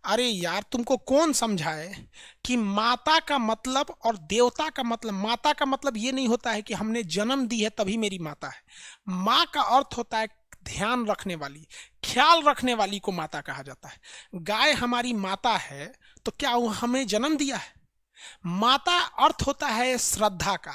अरे यार, तुमको कौन समझाए कि माता का मतलब और देवता का मतलब, माता का मतलब ये नहीं होता है कि हमने जन्म दी है तभी मेरी माता है। माँ का अर्थ होता है ध्यान रखने वाली, ख्याल रखने वाली को माता कहा जाता है। गाय हमारी माता है तो क्या वो हमें जन्म दिया है? माता अर्थ होता है श्रद्धा का,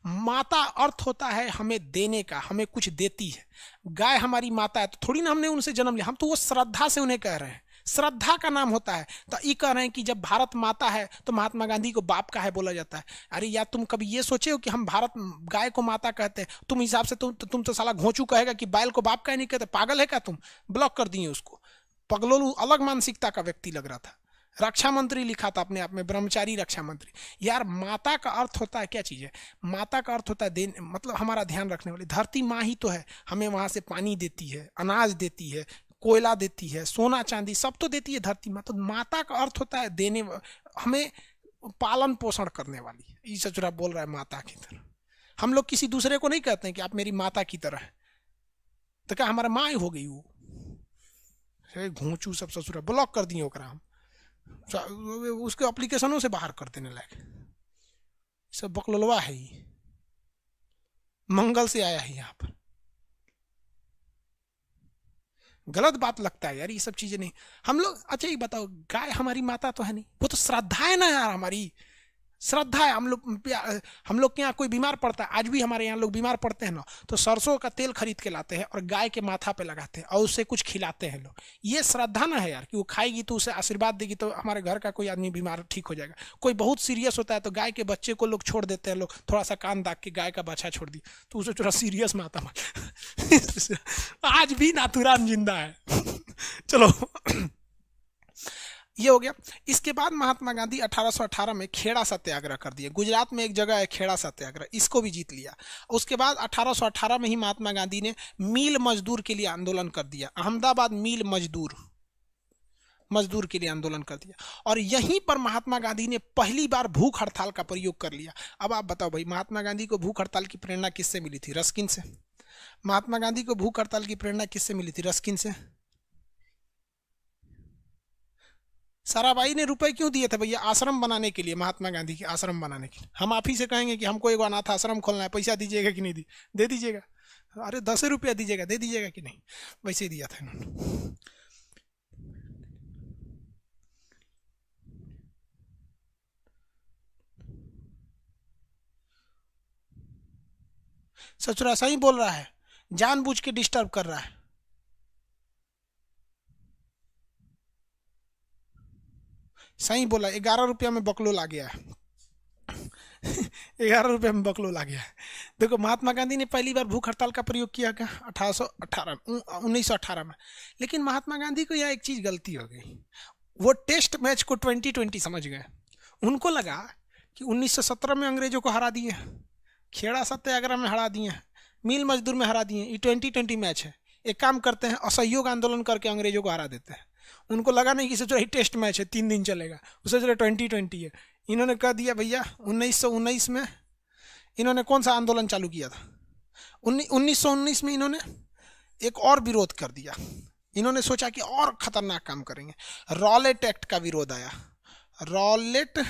माता अर्थ होता है हमें देने का, हमें कुछ देती है। गाय हमारी माता है तो थोड़ी ना हमने उनसे जन्म लिया, हम तो वो श्रद्धा से उन्हें कह रहे हैं, श्रद्धा का नाम होता है। तो ये कह रहे हैं कि जब भारत माता है तो महात्मा गांधी को बाप का है बोला जाता है। अरे यार, तुम कभी ये सोचे हो कि हम भारत गाय को माता कहते हैं, तुम हिसाब से तुम तो साला घोंचू कहेगा कि बैल को बाप का नहीं कहते। पागल है क्या तुम? ब्लॉक कर दिए उसको। पगलोलू अलग मानसिकता का व्यक्ति लग रहा था। रक्षा मंत्री लिखा था अपने आप में, ब्रह्मचारी रक्षा मंत्री। यार, माता का अर्थ होता है क्या चीज है? माता का अर्थ होता है देन, मतलब हमारा ध्यान रखने वाली। धरती माँ ही तो है, हमें वहां से पानी देती है, अनाज देती है, कोयला देती है, सोना चांदी सब तो देती है धरती माँ। तो माता का अर्थ होता है देने, हमें पालन पोषण करने वाली। ये सचुरा बोल रहा है माता की तरह। हम लोग किसी दूसरे को नहीं कहते हैं कि आप मेरी माता की तरह है, तो क्या हमारा माँ ही हो गई वो? घोंचू सब ससुरा, ब्लॉक कर दिए ओकरा हम। उसके एप्लीकेशनों से बाहर कर देने लायक, सब बकलवा है, ये मंगल से आया है यहाँ पर। गलत बात लगता है यार, ये सब चीजें नहीं। हम लोग, अच्छा ये बताओ, गाय हमारी माता तो है नहीं, वो तो श्रद्धा है ना यार, हमारी श्रद्धा है। हम लोग के यहाँ कोई बीमार पड़ता है, आज भी हमारे यहाँ लोग बीमार पड़ते हैं ना, तो सरसों का तेल खरीद के लाते हैं और गाय के माथा पे लगाते हैं और उससे कुछ खिलाते हैं लोग। ये श्रद्धा ना है यार, कि वो खाएगी तो उसे आशीर्वाद देगी तो हमारे घर का कोई आदमी बीमार ठीक हो जाएगा। कोई बहुत सीरियस होता है तो गाय के बच्चे को लोग छोड़ देते हैं, लोग थोड़ा सा कान दाग के गाय का बच्चा छोड़ दी तो उसे थोड़ा सीरियस माता आज भी नाथुराम जिंदा है। चलो ये हो गया। इसके बाद महात्मा गांधी 1818 में खेड़ा सत्याग्रह कर दिए। गुजरात में एक जगह है खेड़ा सत्याग्रह, इसको भी जीत लिया। उसके बाद 1818 में ही महात्मा गांधी ने मील मजदूर के लिए आंदोलन कर दिया। अहमदाबाद मील मजदूर के लिए आंदोलन कर दिया और यहीं पर महात्मा गांधी ने पहली बार भूख हड़ताल का प्रयोग कर लिया। अब आप बताओ भाई, महात्मा गांधी को भूख हड़ताल की प्रेरणा किससे मिली थी? रस्किन से। महात्मा गांधी को भूख हड़ताल की प्रेरणा किससे मिली थी? रस्किन से। साराबाई ने रुपए क्यों दिए थे भैया? आश्रम बनाने के लिए, महात्मा गांधी के आश्रम बनाने के लिए। हम आप ही से कहेंगे कि हमको एक अनाथ आश्रम खोलना है, पैसा दीजिएगा कि नहीं? दे दीजिएगा। अरे 10 रुपया दीजिएगा, दे दीजिएगा कि नहीं? वैसे दिया था इन्होंने। सचुरा सही बोल रहा है, जानबूझ के डिस्टर्ब कर रहा है। सही बोला, 11 रुपया में बकलोल आ गया है। 11 रुपये में बकलोल आ गया है। देखो, महात्मा गांधी ने पहली बार भूख हड़ताल का प्रयोग किया क्या? 1918 में। लेकिन महात्मा गांधी को यह एक चीज गलती हो गई, वो टेस्ट मैच को 2020 समझ गए। उनको लगा कि 1917 में अंग्रेजों को हरा दिए, खेड़ा सत्याग्रह में हरा दिए, मील मजदूर में हरा दिए, ये 2020 मैच है, एक काम करते हैं असहयोग आंदोलन करके अंग्रेजों को हरा देते हैं। उनको लगा नहीं कि सोच रहा टेस्ट मैच है 3 दिन चलेगा, उसे सोच रहा 2020 है। इन्होंने कह दिया भैया 1919 में इन्होंने कौन सा आंदोलन चालू किया था? 1919 में इन्होंने एक और विरोध कर दिया। इन्होंने सोचा कि और खतरनाक काम करेंगे, रॉलेट एक्ट का विरोध आया। रॉलेट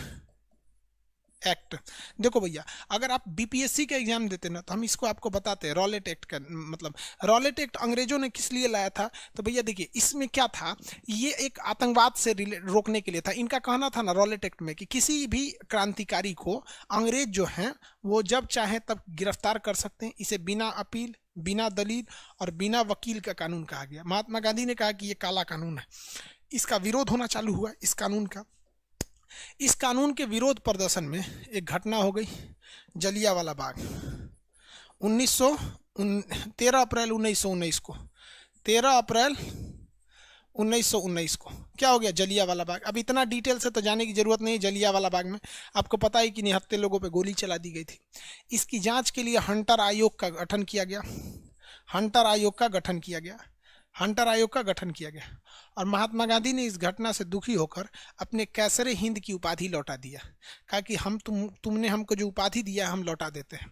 एक्ट, देखो भैया, अगर आप बीपीएससी का एग्जाम देते ना तो हम इसको आपको बताते हैं रॉलेट एक्ट का मतलब। रॉलेट एक्ट अंग्रेजों ने किस लिए लाया था? तो भैया देखिए, इसमें क्या था, ये एक आतंकवाद से रोकने के लिए था। इनका कहना था ना रॉलेट एक्ट में कि किसी भी क्रांतिकारी को अंग्रेज जो हैं वो जब चाहे तब गिरफ्तार कर सकते हैं। इसे बिना अपील, बिना दलील और बिना वकील का कानून कहा गया। महात्मा गांधी ने कहा कि ये काला कानून है, इसका विरोध होना चालू हुआ इस कानून का। इस कानून के विरोध प्रदर्शन में एक घटना हो गई, जलियांवाला बाग। 13 अप्रैल 1919 को, 13 अप्रैल 1919 को क्या हो गया? जलियांवाला बाग। अब इतना डिटेल से तो जाने की जरूरत नहीं। जलियांवाला बाग में आपको पता है कि निहत्थे लोगों पे गोली चला दी गई थी। इसकी जांच के लिए हंटर आयोग का गठन किया गया। हंटर आयोग का गठन किया गया। हंटर आयोग का गठन किया गया और महात्मा गांधी ने इस घटना से दुखी होकर अपने कैसरे हिंद की उपाधि लौटा दिया। कहा कि हम तुमने हमको जो उपाधि दिया हम लौटा देते हैं।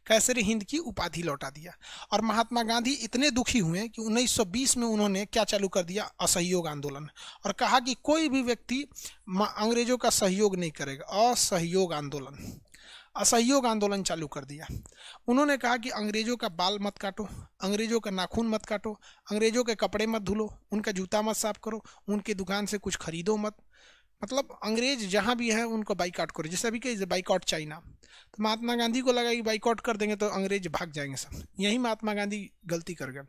कैसरे हिंद की उपाधि लौटा दिया। और महात्मा गांधी इतने दुखी हुए कि 1920 में उन्होंने क्या चालू कर दिया? असहयोग आंदोलन। और कहा कि कोई भी व्यक्ति अंग्रेजों का सहयोग नहीं करेगा। असहयोग आंदोलन, असहयोग आंदोलन चालू कर दिया। उन्होंने कहा कि अंग्रेजों का बाल मत काटो, अंग्रेजों का नाखून मत काटो, अंग्रेजों के कपड़े मत धुलो, उनका जूता मत साफ करो, उनके दुकान से कुछ खरीदो मत। मतलब अंग्रेज जहाँ भी है उनको बाइकआउट करो। जैसे अभी कहीं बाइकआउट चाइना, तो महात्मा गांधी को लगा कि बाइकआउट कर देंगे तो अंग्रेज भाग जाएंगे सब। यही महात्मा गांधी गलती कर गए।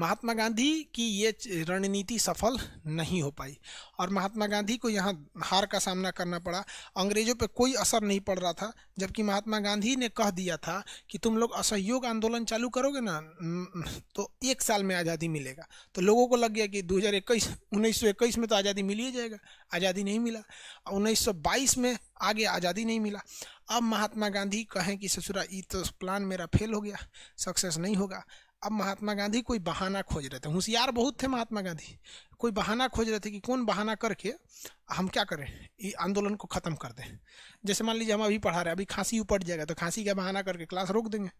महात्मा गांधी की ये रणनीति सफल नहीं हो पाई और महात्मा गांधी को यहाँ हार का सामना करना पड़ा। अंग्रेजों पे कोई असर नहीं पड़ रहा था, जबकि महात्मा गांधी ने कह दिया था कि तुम लोग असहयोग आंदोलन चालू करोगे ना तो 1 साल में आज़ादी मिलेगा। तो लोगों को लग गया कि 1921 में तो आज़ादी मिल ही जाएगा। आज़ादी नहीं मिला। 1922 में आगे आज़ादी नहीं मिला। अब महात्मा गांधी कहें कि ससुरा ये तो प्लान मेरा फेल हो गया, सक्सेस नहीं होगा। अब महात्मा गांधी कोई बहाना खोज रहे थे। होशियार बहुत थे महात्मा गांधी, कोई बहाना खोज रहे थे कि कौन बहाना करके हम क्या करें, ये आंदोलन को ख़त्म कर दें। जैसे मान लीजिए हम अभी पढ़ा रहे हैं, अभी खांसी उपट जाएगा तो खांसी का बहाना करके क्लास रोक देंगे।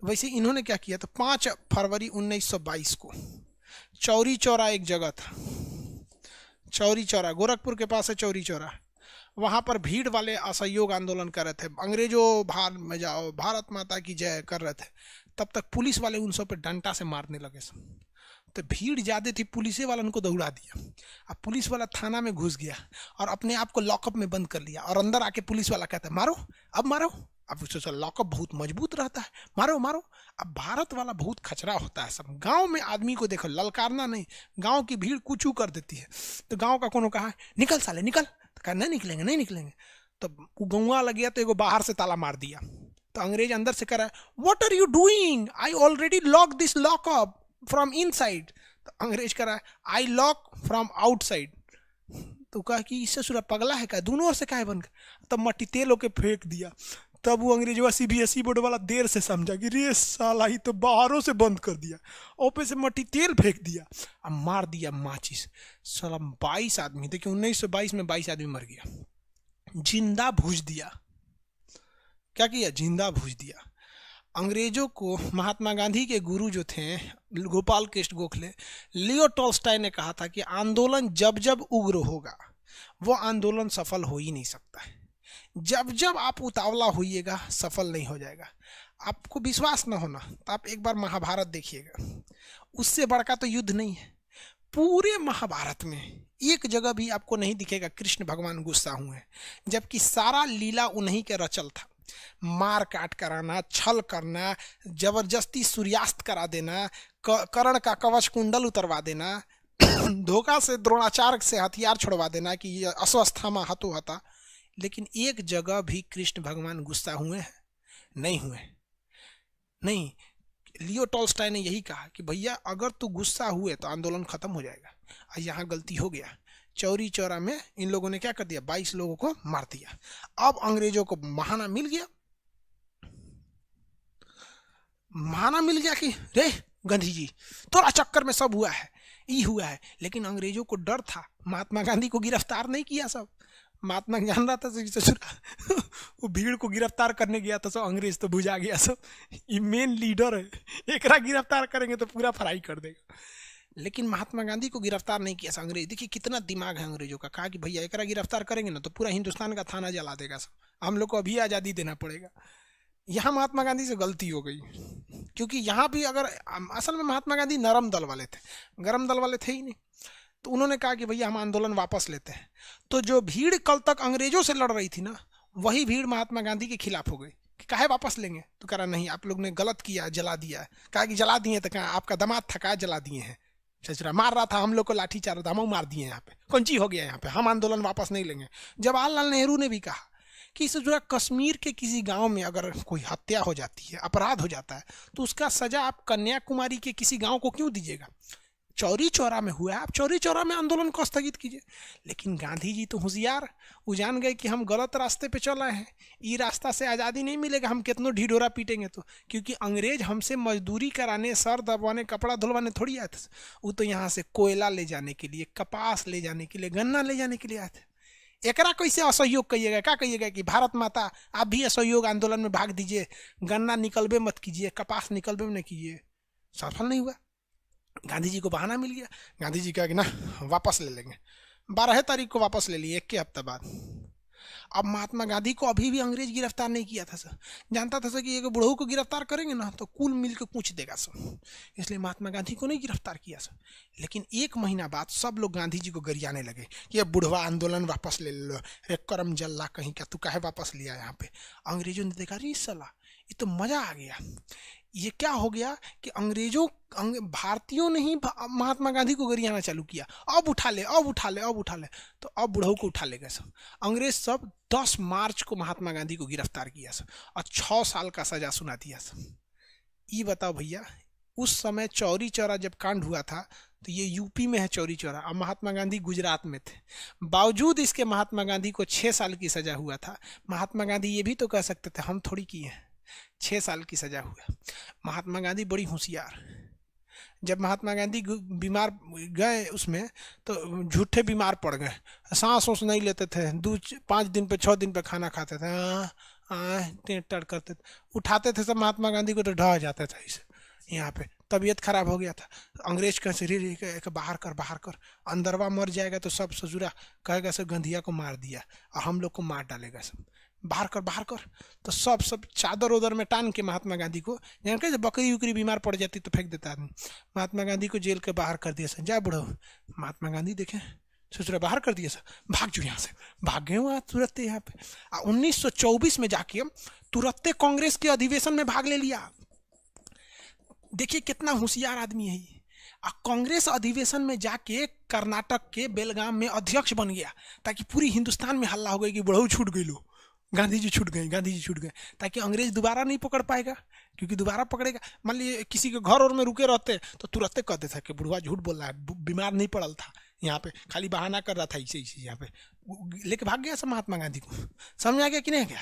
वैसे इन्होंने क्या किया, तो 5 फरवरी 1922 को चौरी चौरा एक जगह था, चौरी चौरा, गोरखपुर के पास है चौरी चौरा। वहां पर भीड़ वाले असहयोग आंदोलन कर रहे थे, अंग्रेजों भार में जाओ, भारत माता की जय कर रहे थे। तब तक पुलिस वाले उन सब पे डंडा से मारने लगे सब। तो भीड़ ज्यादा थी, पुलिस वाला उनको दौड़ा दिया। अब पुलिस वाला थाना में घुस गया और अपने आप को लॉकअप में बंद कर लिया, और अंदर आके पुलिस वाला कहता है मारो, अब मारो। अब सोचो लॉकअप बहुत मजबूत रहता है, मारो मारो। अब भारत वाला बहुत खचरा होता है सब। गांव में आदमी को देखो, ललकारना नहीं, गांव की भीड़ कुछ कर देती है। तो गांव का कोनो कहा निकल साले निकल, तो कहा नहीं निकलेंगे नहीं निकलेंगे। तो वो गौवा लग गया, तो एगो बाहर से ताला मार दिया। तो अंग्रेज अंदर से कह रहा है what are you doing, I already lock this lockup from inside. तो अंग्रेज कह रहा है आई लॉक फ्रॉम आउटसाइड। तो कहा कि इससे सुरा पगला है क्या, दोनों ओर से काहे बन गया। तब मट्टी तेल होके फेंक दिया। तब वो अंग्रेजवा CBSE बोर्ड वाला देर से समझा कि रे साला ही तो बाहरों से बंद कर दिया, ओपे से मट्टी तेल फेंक दिया और मार दिया माचिस। साला 22 आदमी, देखिए 1922 में 22 आदमी मर गया, जिंदा भूज दिया। क्या किया, जिंदा भूज दिया। अंग्रेजों को महात्मा गांधी के गुरु जो थे गोपाल कृष्ण गोखले, लियो टॉल्स्टॉय ने कहा था कि आंदोलन जब जब उग्र होगा वो आंदोलन सफल हो ही नहीं सकता है। जब जब आप उतावला होइएगा सफल नहीं हो जाएगा। आपको विश्वास न होना तो आप एक बार महाभारत देखिएगा, उससे बड़का तो युद्ध नहीं है। पूरे महाभारत में एक जगह भी आपको नहीं दिखेगा कृष्ण भगवान गुस्सा हुए, जबकि सारा लीला उन्हीं के रचल था। मार काट कराना, छल करना, जबरदस्ती सूर्यास्त करा देना, कर्ण का कवच कुंडल उतरवा देना, धोखा से द्रोणाचार्य से हथियार छुड़वा देना कि ये अस्वस्थामा हतो हता। लेकिन एक जगह भी कृष्ण भगवान गुस्सा हुए हैं? नहीं हुए। नहीं, लियो टॉल्स्टॉय ने यही कहा कि भैया अगर तू गुस्सा हुए तो आंदोलन खत्म हो जाएगा। और यहाँ गलती हो गया, चौरी चौरा में इन लोगों ने क्या कर दिया, 22 लोगों को मार दिया। अब अंग्रेजों को बहाना मिल गया, बहाना मिल गया कि रे गांधी जी थोड़ा चक्कर में सब हुआ है, ये हुआ है। लेकिन अंग्रेजों को डर था, महात्मा गांधी को गिरफ्तार नहीं किया सब। महात्मा जान रहा था वो भीड़ को गिरफ्तार करने गया था, सब अंग्रेज तो बुझा गया सब, ये मेन लीडर है, एक गिरफ्तार करेंगे तो पूरा फ्राई कर देगा। लेकिन महात्मा गांधी को गिरफ्तार नहीं किया अंग्रेज। देखिए कितना दिमाग है अंग्रेजों का, कहा कि भैया एक गिरफ्तार करेंगे ना तो पूरा हिंदुस्तान का थाना जला देगा सब, हम लोग को अभी आज़ादी देना पड़ेगा। यहाँ महात्मा गांधी से गलती हो गई, क्योंकि यहाँ भी अगर असल में महात्मा गांधी नरम दल वाले थे, गरम दल वाले थे ही नहीं। तो उन्होंने कहा कि भैया हम आंदोलन वापस लेते हैं। तो जो भीड़ कल तक अंग्रेजों से लड़ रही थी ना, वही भीड़ महात्मा गांधी के खिलाफ हो गई कि काहे वापस लेंगे। तो कह रहा नहीं, आप लोग ने गलत किया, जला दिया। कहा कि जला दिए तो कहा आपका दामाद था, कहा जला दिए हैं, सचरा मार रहा था हम लोग को लाठी चार हम मार दिए, यहाँ पे कौन ची हो गया, यहाँ पे हम आंदोलन वापस नहीं लेंगे। जवाहरलाल नेहरू ने भी कहा कि इससे जुड़ा कश्मीर के किसी गांव में अगर कोई हत्या हो जाती है, अपराध हो जाता है, तो उसका सजा आप कन्याकुमारी के किसी गांव को क्यों दीजिएगा। चौरी चौरा में हुआ है, आप चौरी चौरा में आंदोलन को स्थगित कीजिए। लेकिन गांधी जी तो होशियार, वो जान गए कि हम गलत रास्ते पे चल रहे हैं, ये रास्ता से आज़ादी नहीं मिलेगा, हम कितनों ढिढोरा पीटेंगे तो। क्योंकि अंग्रेज हमसे मजदूरी कराने, सर दबाने, कपड़ा धुलवाने थोड़ी आए थे। वो तो यहाँ से कोयला ले जाने के लिए, कपास ले जाने के लिए, गन्ना ले जाने के लिए आए थे। एकरा कैसे असहयोग कहिएगा, क्या कहिएगा कि भारत माता आप भी असहयोग आंदोलन में भाग दीजिए, गन्ना निकलबे मत कीजिए, कपास निकलबे में नहीं कीजिए। सफल नहीं हुआ, गांधी जी को बहाना मिल गया। गांधी जी कहा कि ना वापस ले लेंगे, 12 तारीख को वापस ले लिए, 1 के हफ्ते बाद। अब महात्मा गांधी को अभी भी अंग्रेज गिरफ्तार नहीं किया था सर, जानता था सर कि एक बुढ़ऊ को गिरफ्तार करेंगे ना तो कुल मिल के पूछ देगा सर, इसलिए महात्मा गांधी को नहीं गिरफ्तार किया सर। लेकिन 1 महीना बाद सब लोग गांधी जी को गरियाने लगे कि ये बुढ़वा आंदोलन वापस ले लो, रे करम जल्ला कहीं का, तू काहे वापस लिया यहाँ पे। अंग्रेजों ने देखा रे साला ये तो मजा आ गया। ये क्या हो गया कि भारतीयों ने ही महात्मा गांधी को गरियाना चालू किया, अब उठा ले अब उठा ले अब उठा ले, तो अब बुढ़ऊ को उठा लेगा सब। अंग्रेज सब 10 मार्च को महात्मा गांधी को गिरफ्तार किया सब और 6 साल का सजा सुना दिया सब। ये बताओ भैया, उस समय चौरी चौरा जब कांड हुआ था तो ये यूपी में है चौरी चौरा, और महात्मा गांधी गुजरात में थे। बावजूद इसके महात्मा गांधी को 6 साल की सजा हुआ था। महात्मा गांधी ये भी तो कह सकते थे हम थोड़ी किए हैं, 6 साल की सजा हुआ। महात्मा गांधी बड़ी होशियार, जब महात्मा गांधी बीमार गए उसमें तो झूठे बीमार पड़ गए, सांस ओस नहीं लेते थे, 5 दिन पे 6 दिन पे खाना खाते थे, टेट करते थे, उठाते थे सब महात्मा गांधी को तो ढह जाता था इसे यहाँ पे, तबीयत खराब हो गया था, अंग्रेज का शरीर बाहर कर बाहर कर, अंदरवा मर जाएगा तो सब ससुरा कहेगा सब गंधिया को मार दिया और हम लोग को मार डालेगा, सब बाहर कर बाहर कर। तो सब चादर उदर में टान के महात्मा गांधी को, जानते जब बकरी उकरी बीमार पड़ जाती तो फेंक देता आदमी, महात्मा गांधी को जेल के बाहर कर दिया सर, जा बुढ़ो। महात्मा गांधी देखे ससुरा बाहर कर दिया सर, भाग जो यहाँ से, भाग गए वहाँ तुरंत यहाँ पे। 1924 में जाके तुरंत कांग्रेस के अधिवेशन में भाग ले लिया। देखिए कितना होशियार आदमी है ये। कांग्रेस अधिवेशन में जाके कर्नाटक के बेलगाम में अध्यक्ष बन गया, ताकि पूरी हिंदुस्तान में हल्ला हो गया कि बुढ़ऊ छूट गई, लो गांधी जी छूट गए, गांधी जी छूट गए, ताकि अंग्रेज दोबारा नहीं पकड़ पाएगा, क्योंकि दोबारा पकड़ेगा। मान लीजिए किसी के घर और में रुके रहते तो तुरंत कहते थे कि बुढ़वा झूठ बोल रहा है, बीमार नहीं पड़ल था, यहाँ पे खाली बहाना कर रहा था, इसे यहाँ पे लेके भाग गया सब महात्मा गांधी को। समझ आ गया कि नहीं गया?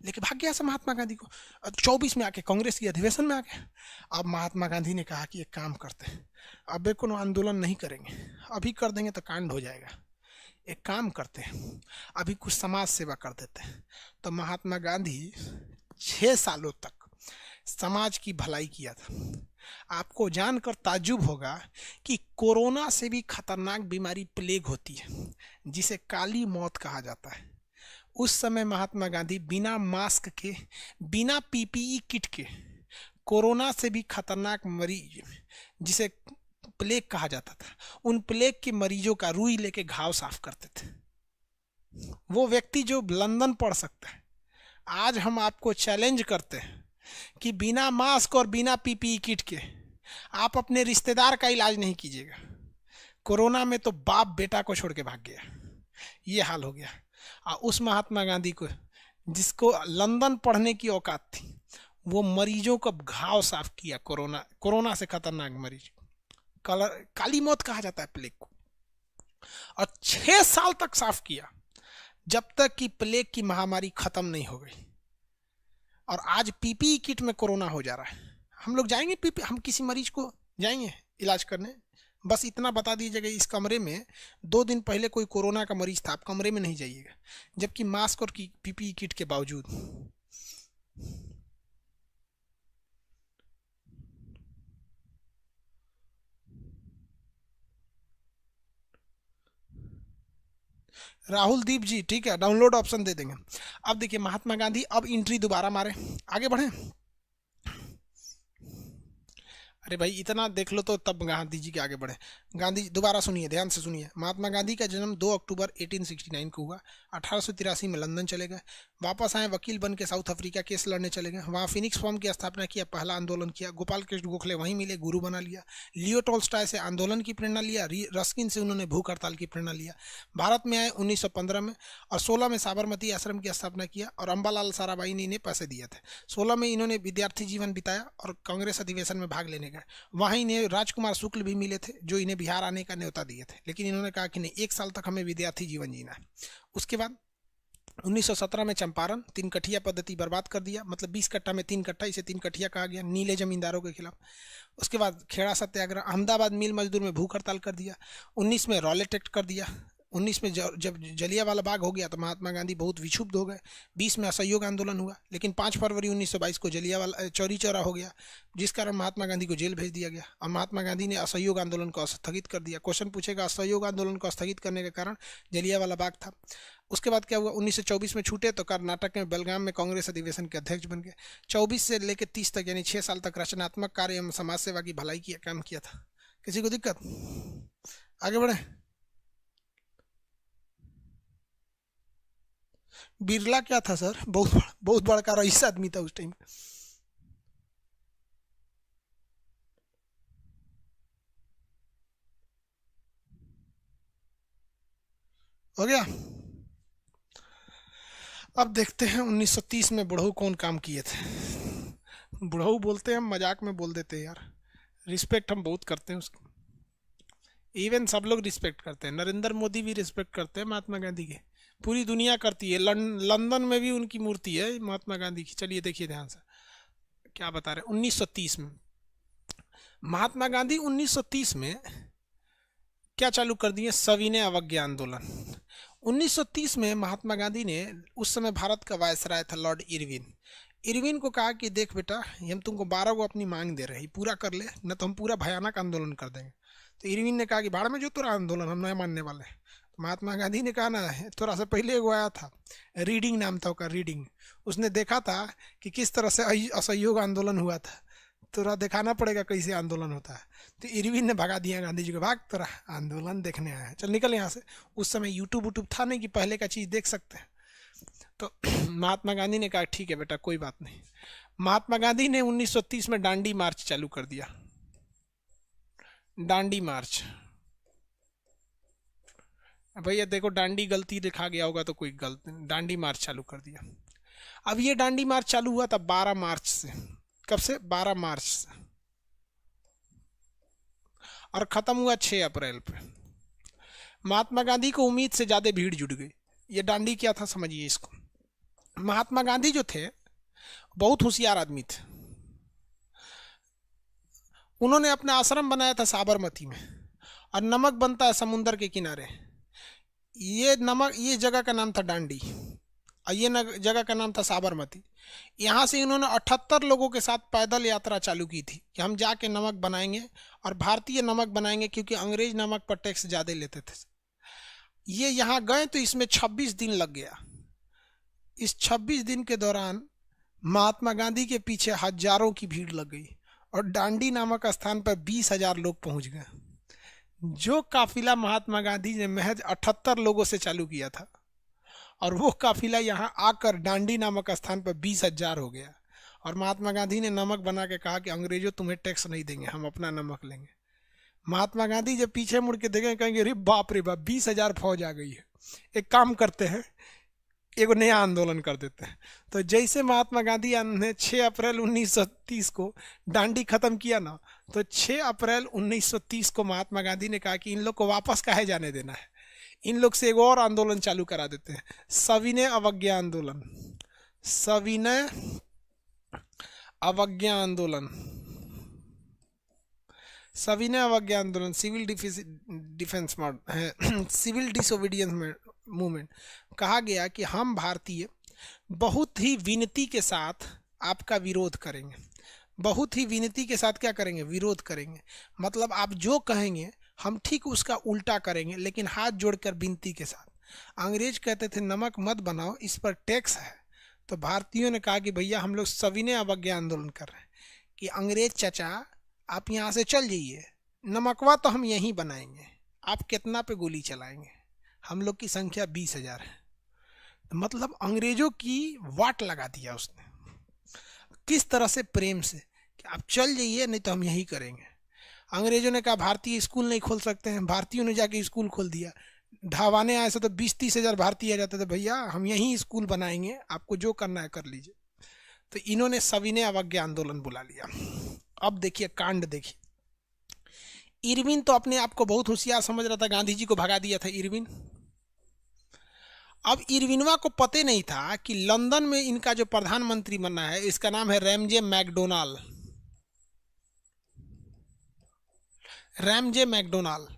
लेके भाग गया सब महात्मा गांधी को। 24 में आके कांग्रेस की अधिवेशन में आ गया। अब महात्मा गांधी ने कहा कि एक काम करते हैं, अब कोनो आंदोलन नहीं करेंगे, अभी कर देंगे तो कांड हो जाएगा, एक काम करते हैं अभी कुछ समाज सेवा कर देते हैं। तो महात्मा गांधी 6 सालों तक समाज की भलाई किया था। आपको जानकर ताज्जुब होगा कि कोरोना से भी खतरनाक बीमारी प्लेग होती है, जिसे काली मौत कहा जाता है। उस समय महात्मा गांधी बिना मास्क के, बिना पीपीई किट के, कोरोना से भी खतरनाक मरीज जिसे प्लेग कहा जाता था, उन प्लेग के मरीजों का रुई लेके घाव साफ करते थे। वो व्यक्ति जो लंदन पढ़ सकता है, आज हम आपको चैलेंज करते हैं कि बिना मास्क और बिना पीपीई किट के आप अपने रिश्तेदार का इलाज नहीं कीजिएगा। कोरोना में तो बाप बेटा को छोड़ के भाग गया, ये हाल हो गया। और उस महात्मा गांधी को, जिसको लंदन पढ़ने की औकात थी, वो मरीजों का घाव साफ किया। कोरोना से खतरनाक मरीज, काली मौत कहा जाता है प्लेग को, और 6 साल तक साफ किया, जब तक कि प्लेग की महामारी खत्म नहीं हो गई। और आज पीपीई किट में कोरोना हो जा रहा है। हम लोग जाएंगे हम किसी मरीज को जाएंगे इलाज करने, बस इतना बता दीजिएगा इस कमरे में 2 दिन पहले कोई कोरोना का मरीज था, आप कमरे में नहीं जाइएगा, जबकि मास्क और पीपीई किट के बावजूद। राहुल दीप जी, ठीक है, डाउनलोड ऑप्शन दे देंगे। अब देखिए महात्मा गांधी अब एंट्री दोबारा मारे, आगे बढ़े। अरे भाई इतना देख लो तो तब गांधी जी के आगे बढ़े। गांधी दोबारा सुनिए, ध्यान से सुनिए। महात्मा गांधी का जन्म 2 अक्टूबर 1869 को हुआ। 1883 में लंदन चले गए, वापस आए, वकील बन के साउथ अफ्रीका केस लड़ने चले गए। वहाँ फिनिक्स फॉर्म की स्थापना किया, पहला आंदोलन किया। गोपाल कृष्ण गोखले वहीं मिले, गुरु बना लिया। लियो टॉल्स्टॉय से आंदोलन की प्रेरणा लिया। रस्किन से उन्होंने भूख हड़ताल की प्रेरणा लिया। भारत में आए 1915 में, और 16 में साबरमती आश्रम की स्थापना किया, और अम्बालाल साराभाई ने इन्हें पैसे दिए थे। 16 में इन्होंने विद्यार्थी जीवन बिताया और कांग्रेस अधिवेशन में भाग लेने गए। वहीं इन्हें राजकुमार शुक्ल भी मिले थे, जो इन्हें बिहार आने का न्योता दिए थे, लेकिन इन्होंने कहा कि नहीं, 1 साल तक हमें विद्यार्थी जीवन जीना है। उसके बाद 1917 में चंपारण 3 कठिया पद्धति बर्बाद कर दिया, मतलब 20 कट्ठा में 3 कट्ठा, इसे 3 कठिया कहा गया, नीले जमींदारों के खिलाफ। उसके बाद खेड़ा सत्याग्रह, अहमदाबाद मिल मजदूर में भूख हड़ताल कर दिया। 19 में रॉलेट एक्ट कर दिया। 19 में जब जलियांवाला बाग हो गया तो महात्मा गांधी बहुत विक्षुब्ध हो गए। 20 में असहयोग आंदोलन हुआ, लेकिन 5 फरवरी 1922 को जलियांवाला चौरी चौरा हो गया, जिस कारण महात्मा गांधी को जेल भेज दिया गया, और महात्मा गांधी ने असहयोग आंदोलन को स्थगित कर दिया। क्वेश्चन पूछेगा, असहयोग आंदोलन को स्थगित करने का कारण जलियांवाला बाग था। उसके बाद क्या हुआ, 1924 में छूटे तो कर्नाटक में बेलगाम में कांग्रेस अधिवेशन के अध्यक्ष बन गए। 24 से लेकर 30 तक यानी 6 साल तक रचनात्मक कार्य एवं समाज सेवा की भलाई की काम किया था। किसी को दिक्कत? आगे बढ़े। बिरला क्या था सर? बहुत बड़ा रईस आदमी था उस टाइम। हो गया। अब देखते हैं 1930 में बुढ़ऊ कौन काम किए थे। बुढ़ऊ बोलते हैं, हम मजाक में बोल देते हैं यार, रिस्पेक्ट हम बहुत करते हैं उसकी। इवन सब लोग रिस्पेक्ट करते हैं, नरेंद्र मोदी भी रिस्पेक्ट करते हैं महात्मा गांधी के, पूरी दुनिया करती है। लंदन में भी उनकी मूर्ति है महात्मा गांधी की। चलिए देखिए ध्यान से क्या बता रहे हैं। 1930 में महात्मा गांधी 1930 में क्या चालू कर दिए, सविनय अवज्ञा आंदोलन। 1930 में महात्मा गांधी ने, उस समय भारत का वायसराय था लॉर्ड इरविन। इरविन को कहा कि देख बेटा, हम तुमको 12 को अपनी मांग दे रहे हैं, पूरा कर ले, न तो हम पूरा भयानक आंदोलन कर देंगे। तो इरविन ने कहा कि भाड़ में जो तेरा आंदोलन, हम नहीं मानने वाले। तो महात्मा गांधी ने कहा ना, थोड़ा सा पहले वो आया था, रीडिंग नाम था उसका, रीडिंग। उसने देखा था कि किस तरह से असहयोग आंदोलन हुआ था, थोड़ा दिखाना पड़ेगा कैसे आंदोलन होता है। तो इरविन ने भगा दिया गांधी जी को, भाग तेरा आंदोलन देखने आया है, चल निकल यहाँ से। उस समय यूट्यूब वूट्यूब था नहीं कि पहले का चीज़ देख सकते हैं। तो महात्मा गांधी ने कहा ठीक है बेटा, कोई बात नहीं। महात्मा गांधी ने 1930 में डांडी मार्च चालू कर दिया। डांडी मार्च, भैया देखो डांडी गलती लिखा गया होगा तो कोई गलत, डांडी मार्च चालू कर दिया। अब ये डांडी मार्च चालू हुआ था 12 मार्च से। कब से? 12 मार्च से, और खत्म हुआ 6 अप्रैल पे। महात्मा गांधी को उम्मीद से ज्यादा भीड़ जुट गई। ये डांडी क्या था समझिए इसको। महात्मा गांधी जो थे बहुत होशियार आदमी थे। उन्होंने अपना आश्रम बनाया था साबरमती में, और नमक बनता है समुंदर के किनारे। ये नमक, ये जगह का नाम था डांडी, और ये जगह का नाम था साबरमती। यहाँ से इन्होंने 78 लोगों के साथ पैदल यात्रा चालू की थी कि हम जाके नमक बनाएंगे, और भारतीय नमक बनाएंगे, क्योंकि अंग्रेज नमक पर टैक्स ज़्यादा लेते थे। ये यहाँ गए तो इसमें 26 दिन लग गया। इस 26 दिन के दौरान महात्मा गांधी के पीछे हजारों की भीड़ लग गई, और डांडी नामक स्थान पर 20,000 लोग पहुंच गए। जो काफिला महात्मा गांधी ने महज 78 लोगों से चालू किया था, और वो काफिला यहाँ आकर डांडी नामक स्थान पर 20,000 हो गया। और महात्मा गांधी ने नमक बना के कहा कि अंग्रेजों तुम्हें टैक्स नहीं देंगे, हम अपना नमक लेंगे। महात्मा गांधी जब पीछे मुड़ के देखेंगे कहेंगे अरे बाप रे बाप, 20,000 फौज आ गई है, एक काम करते हैं, एक नया आंदोलन कर देते हैं। तो जैसे महात्मा गांधी ने 6 अप्रैल 1930 को डांडी खत्म किया ना, तो 6 अप्रैल 1930 को महात्मा गांधी ने कहा कि इन लोग को वापस काहे जाने देना है, इन लोग से एक और आंदोलन चालू करा देते हैं, सविनय अवज्ञा आंदोलन। सविनय अवज्ञा आंदोलन, सविनय अवज्ञा आंदोलन, civil defence civil disobedience movement. कहा गया कि हम भारतीय बहुत ही विनती के साथ आपका विरोध करेंगे। बहुत ही विनती के साथ क्या करेंगे? विरोध करेंगे। मतलब आप जो कहेंगे हम ठीक उसका उल्टा करेंगे, लेकिन हाथ जोड़कर विनती के साथ। अंग्रेज कहते थे नमक मत बनाओ, इस पर टैक्स है। तो भारतीयों ने कहा कि भैया हम लोग सविनय अवज्ञा आंदोलन कर रहे हैं कि अंग्रेज चाचा आप यहाँ से चल जाइए, नमकवा तो हम यहीं बनाएंगे, आप कितना पे गोली चलाएंगे, हम लोग की संख्या 20,000 है। मतलब अंग्रेजों की वाट लगा दिया उसने, किस तरह से प्रेम से, कि आप चल जाइए नहीं तो हम यही करेंगे। अंग्रेजों ने कहा भारतीय स्कूल नहीं खोल सकते हैं, भारतीयों ने जाके स्कूल खोल दिया। ढावाने आए से तो 20-30 हज़ार भारतीय आ जाते थे, भैया हम यहीं स्कूल बनाएंगे, आपको जो करना है कर लीजिए। तो इन्होंने सविनय अवज्ञा आंदोलन बुला लिया। अब देखिए कांड देखिए। इरविन तो अपने आप को बहुत होशियार समझ रहा था, गांधी जी को भगा दिया था इरविन। अब इरविनवा को पता नहीं था कि लंदन में इनका जो प्रधानमंत्री बनना है, इसका नाम है Ramsay MacDonald. Ramsay MacDonald,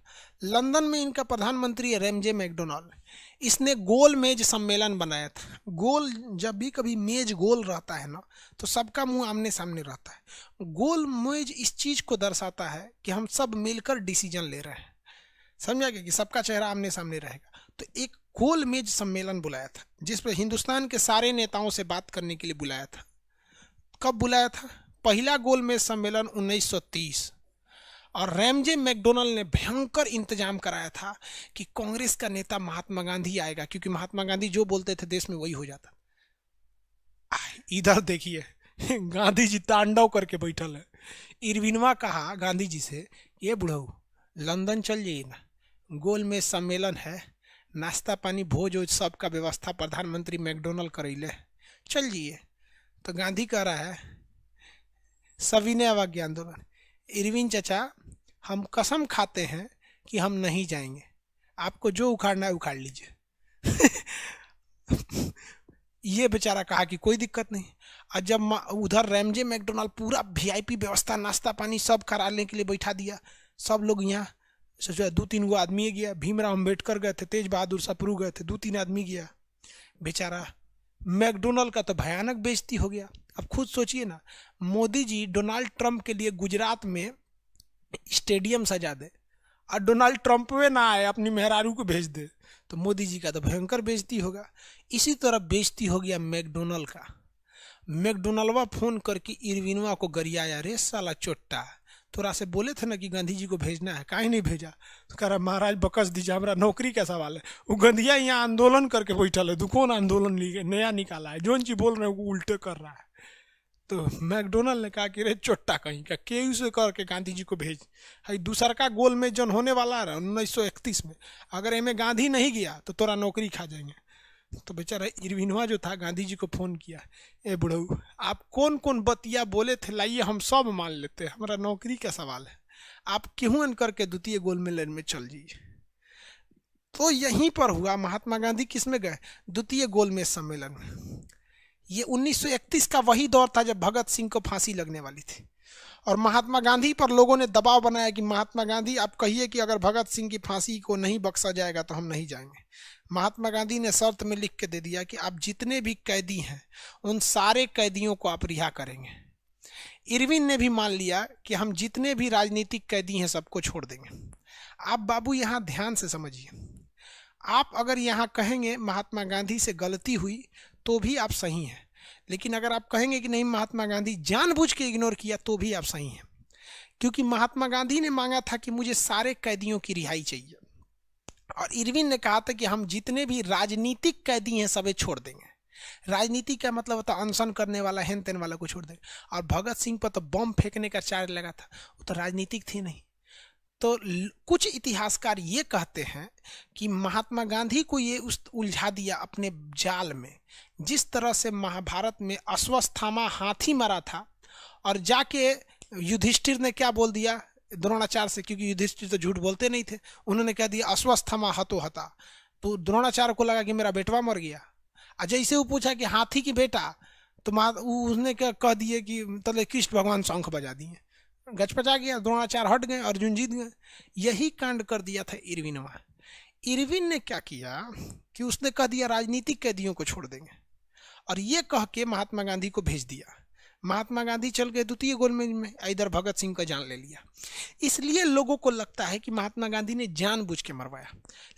London में इनका प्रधानमंत्री है रैमजे मैकडोनाल्ड। इसने गोल मेज सम्मेलन बनाया था। गोल, जब भी कभी मेज गोल रहता है ना, तो सबका मुंह आमने सामने रहता है। गोल मेज इस चीज को दर्शाता है कि हम सब मिलकर डिसीजन ले रहे हैं, समझा गया, कि सबका चेहरा आमने सामने रहेगा। तो एक गोल मेज सम्मेलन बुलाया था, जिस पर हिंदुस्तान के सारे नेताओं से बात करने के लिए बुलाया था। कब बुलाया था? पहला गोल मेज सम्मेलन 1930। और रैमजे मैकडोनाल्ड ने भयंकर इंतजाम कराया था कि कांग्रेस का नेता महात्मा गांधी आएगा, क्योंकि महात्मा गांधी जो बोलते थे देश में वही हो जाता। इधर देखिए गांधी जी तांडव करके बैठल है। इरविनवा कहा गांधी जी से, ये बुढ़ऊ लंदन चल जाइए ना, गोल में सम्मेलन है, नाश्ता पानी भोज वोज सबका व्यवस्था प्रधानमंत्री मैकडोनाल्ड करैले, चल जाइए। तो गांधी कह रहा है सविनय अवज्ञा आंदोलन, इरविन चाचा हम कसम खाते हैं कि हम नहीं जाएंगे, आपको जो उखाड़ना है उखाड़ लीजिए। ये बेचारा कहा कि कोई दिक्कत नहीं। और जब उधर रैमजे मैकडोनाल्ड पूरा वीआईपी व्यवस्था, नाश्ता पानी सब कराने के लिए बैठा दिया, सब लोग यहाँ सोचा 2-3 गो आदमी गया, भीमराव अम्बेडकर गए थे, तेज बहादुर सप्रू गए थे, 2-3 आदमी गया। बेचारा मैकडोनाल्ड का तो भयानक बेइज्जती हो गया। अब खुद सोचिए ना, मोदी जी डोनाल्ड ट्रंप के लिए गुजरात में स्टेडियम सजा दे और डोनाल्ड ट्रंप में ना आए, अपनी मेहरारू को भेज दे, तो मोदी जी का तो भयंकर बेइज्जती होगा। इसी तरह बेइज्जती हो गया मैकडोनल्ड का। मैकडोनल्डवा फोन करके इरविनवा को गरियाया, रे साला चोट्टा, थोड़ा से बोले थे ना कि गांधी जी को भेजना है, काहे नहीं भेजा? तो कह रहा महाराज बकस दीजिए, हमारा नौकरी का सवाल है। वो गंधिया यहाँ आंदोलन करके बैठल है, कौन आंदोलन नया निकाला है, जो चीज बोल रहे हैं वो उल्टे कर रहा है। तो मैकडोनल्ड ने कहा कि रे चोट्टा कहीं का, केयू से करके गांधी जी को भेज। है दूसर का गोल में जन होने वाला है 1931 में, अगर इनमें गांधी नहीं गया तो तोरा नौकरी खा जाएंगे। तो बेचारा इरविनवा जो था गांधी जी को फोन किया, ए बुढ़ऊ आप कौन कौन बतिया बोले थे, लाइए हम सब मान लेते हैं, हमारा नौकरी का सवाल है, आप क्यों करके द्वितीय गोलमेज में चल जाइए। तो यहीं पर हुआ, महात्मा गांधी किस में गए? द्वितीय गोलमेज सम्मेलन में। ये 1931 का वही दौर था जब भगत सिंह को फांसी लगने वाली थी, और महात्मा गांधी पर लोगों ने दबाव बनाया कि महात्मा गांधी आप कहिए कि अगर भगत सिंह की फांसी को नहीं बख्शा जाएगा तो हम नहीं जाएंगे। महात्मा गांधी ने शर्त में लिख के दे दिया कि आप जितने भी कैदी हैं उन सारे कैदियों को आप रिहा करेंगे। इरविन ने भी मान लिया कि हम जितने भी राजनीतिक कैदी हैं सबको छोड़ देंगे। आप बाबू यहाँ ध्यान से समझिए, आप अगर यहाँ कहेंगे महात्मा गांधी से गलती हुई तो भी आप सही हैं, लेकिन अगर आप कहेंगे कि नहीं महात्मा गांधी जानबूझ के इग्नोर किया तो भी आप सही हैं, क्योंकि महात्मा गांधी ने मांगा था कि मुझे सारे कैदियों की रिहाई चाहिए, और इरविन ने कहा था कि हम जितने भी राजनीतिक कैदी हैं सबे छोड़ देंगे। राजनीति का मतलब होता अनशन करने वाला, हेन तेन वाला को छोड़ देंगे। और भगत सिंह पर तो बम फेंकने का चार्ज लगा था, वो तो राजनीतिक थी नहीं। तो कुछ इतिहासकार ये कहते हैं कि महात्मा गांधी को ये उलझा दिया अपने जाल में, जिस तरह से महाभारत में अश्वत्थामा हाथी मरा था और जाके युधिष्ठिर ने क्या बोल दिया द्रोणाचार्य से, क्योंकि युधिष्ठिर तो झूठ बोलते नहीं थे, उन्होंने कह दिया अश्वत्थामा हतो हता, तो द्रोणाचार्य को लगा कि मेरा बेटवा मर गया। जैसे वो पूछा कि हाथी की बेटा, तो उसने क्या कह दिए कि तले कृष्ण भगवान शंख बजा दिए, गचपचा गया, द्रोणाचार्य हट गए, अर्जुन जीत गए। यही कांड कर दिया था इरविनवा। इरविन ने क्या किया कि उसने कह दिया राजनीतिक कैदियों को छोड़ देंगे, और ये कह के महात्मा गांधी को भेज दिया। महात्मा गांधी चल गए द्वितीय गोलमेज में, इधर भगत सिंह का जान ले लिया। इसलिए लोगों को लगता है कि महात्मा गांधी ने जानबूझ के मरवाया,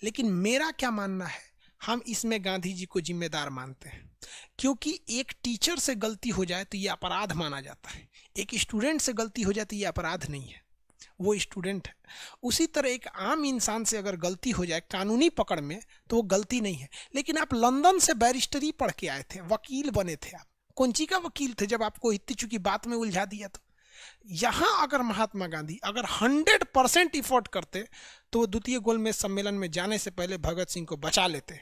लेकिन मेरा क्या मानना है, हम इसमें गांधी जी को जिम्मेदार मानते हैं, क्योंकि एक टीचर से गलती हो जाए तो ये अपराध माना जाता है, एक स्टूडेंट से गलती हो जाए तो ये अपराध नहीं है, वो स्टूडेंट है। उसी तरह एक आम इंसान से अगर गलती हो जाए कानूनी पकड़ में तो वो गलती नहीं है। लेकिन आप लंदन से बैरिस्टरी पढ़ के आए थे, वकील बने थे, आप कौन ची का वकील थे जब आपको इतनी चुकी बात में उलझा दिया? तो यहाँ अगर महात्मा गांधी अगर 100% इफोर्ट करते तो वो द्वितीय गोलमेज सम्मेलन में जाने से पहले भगत सिंह को बचा लेते।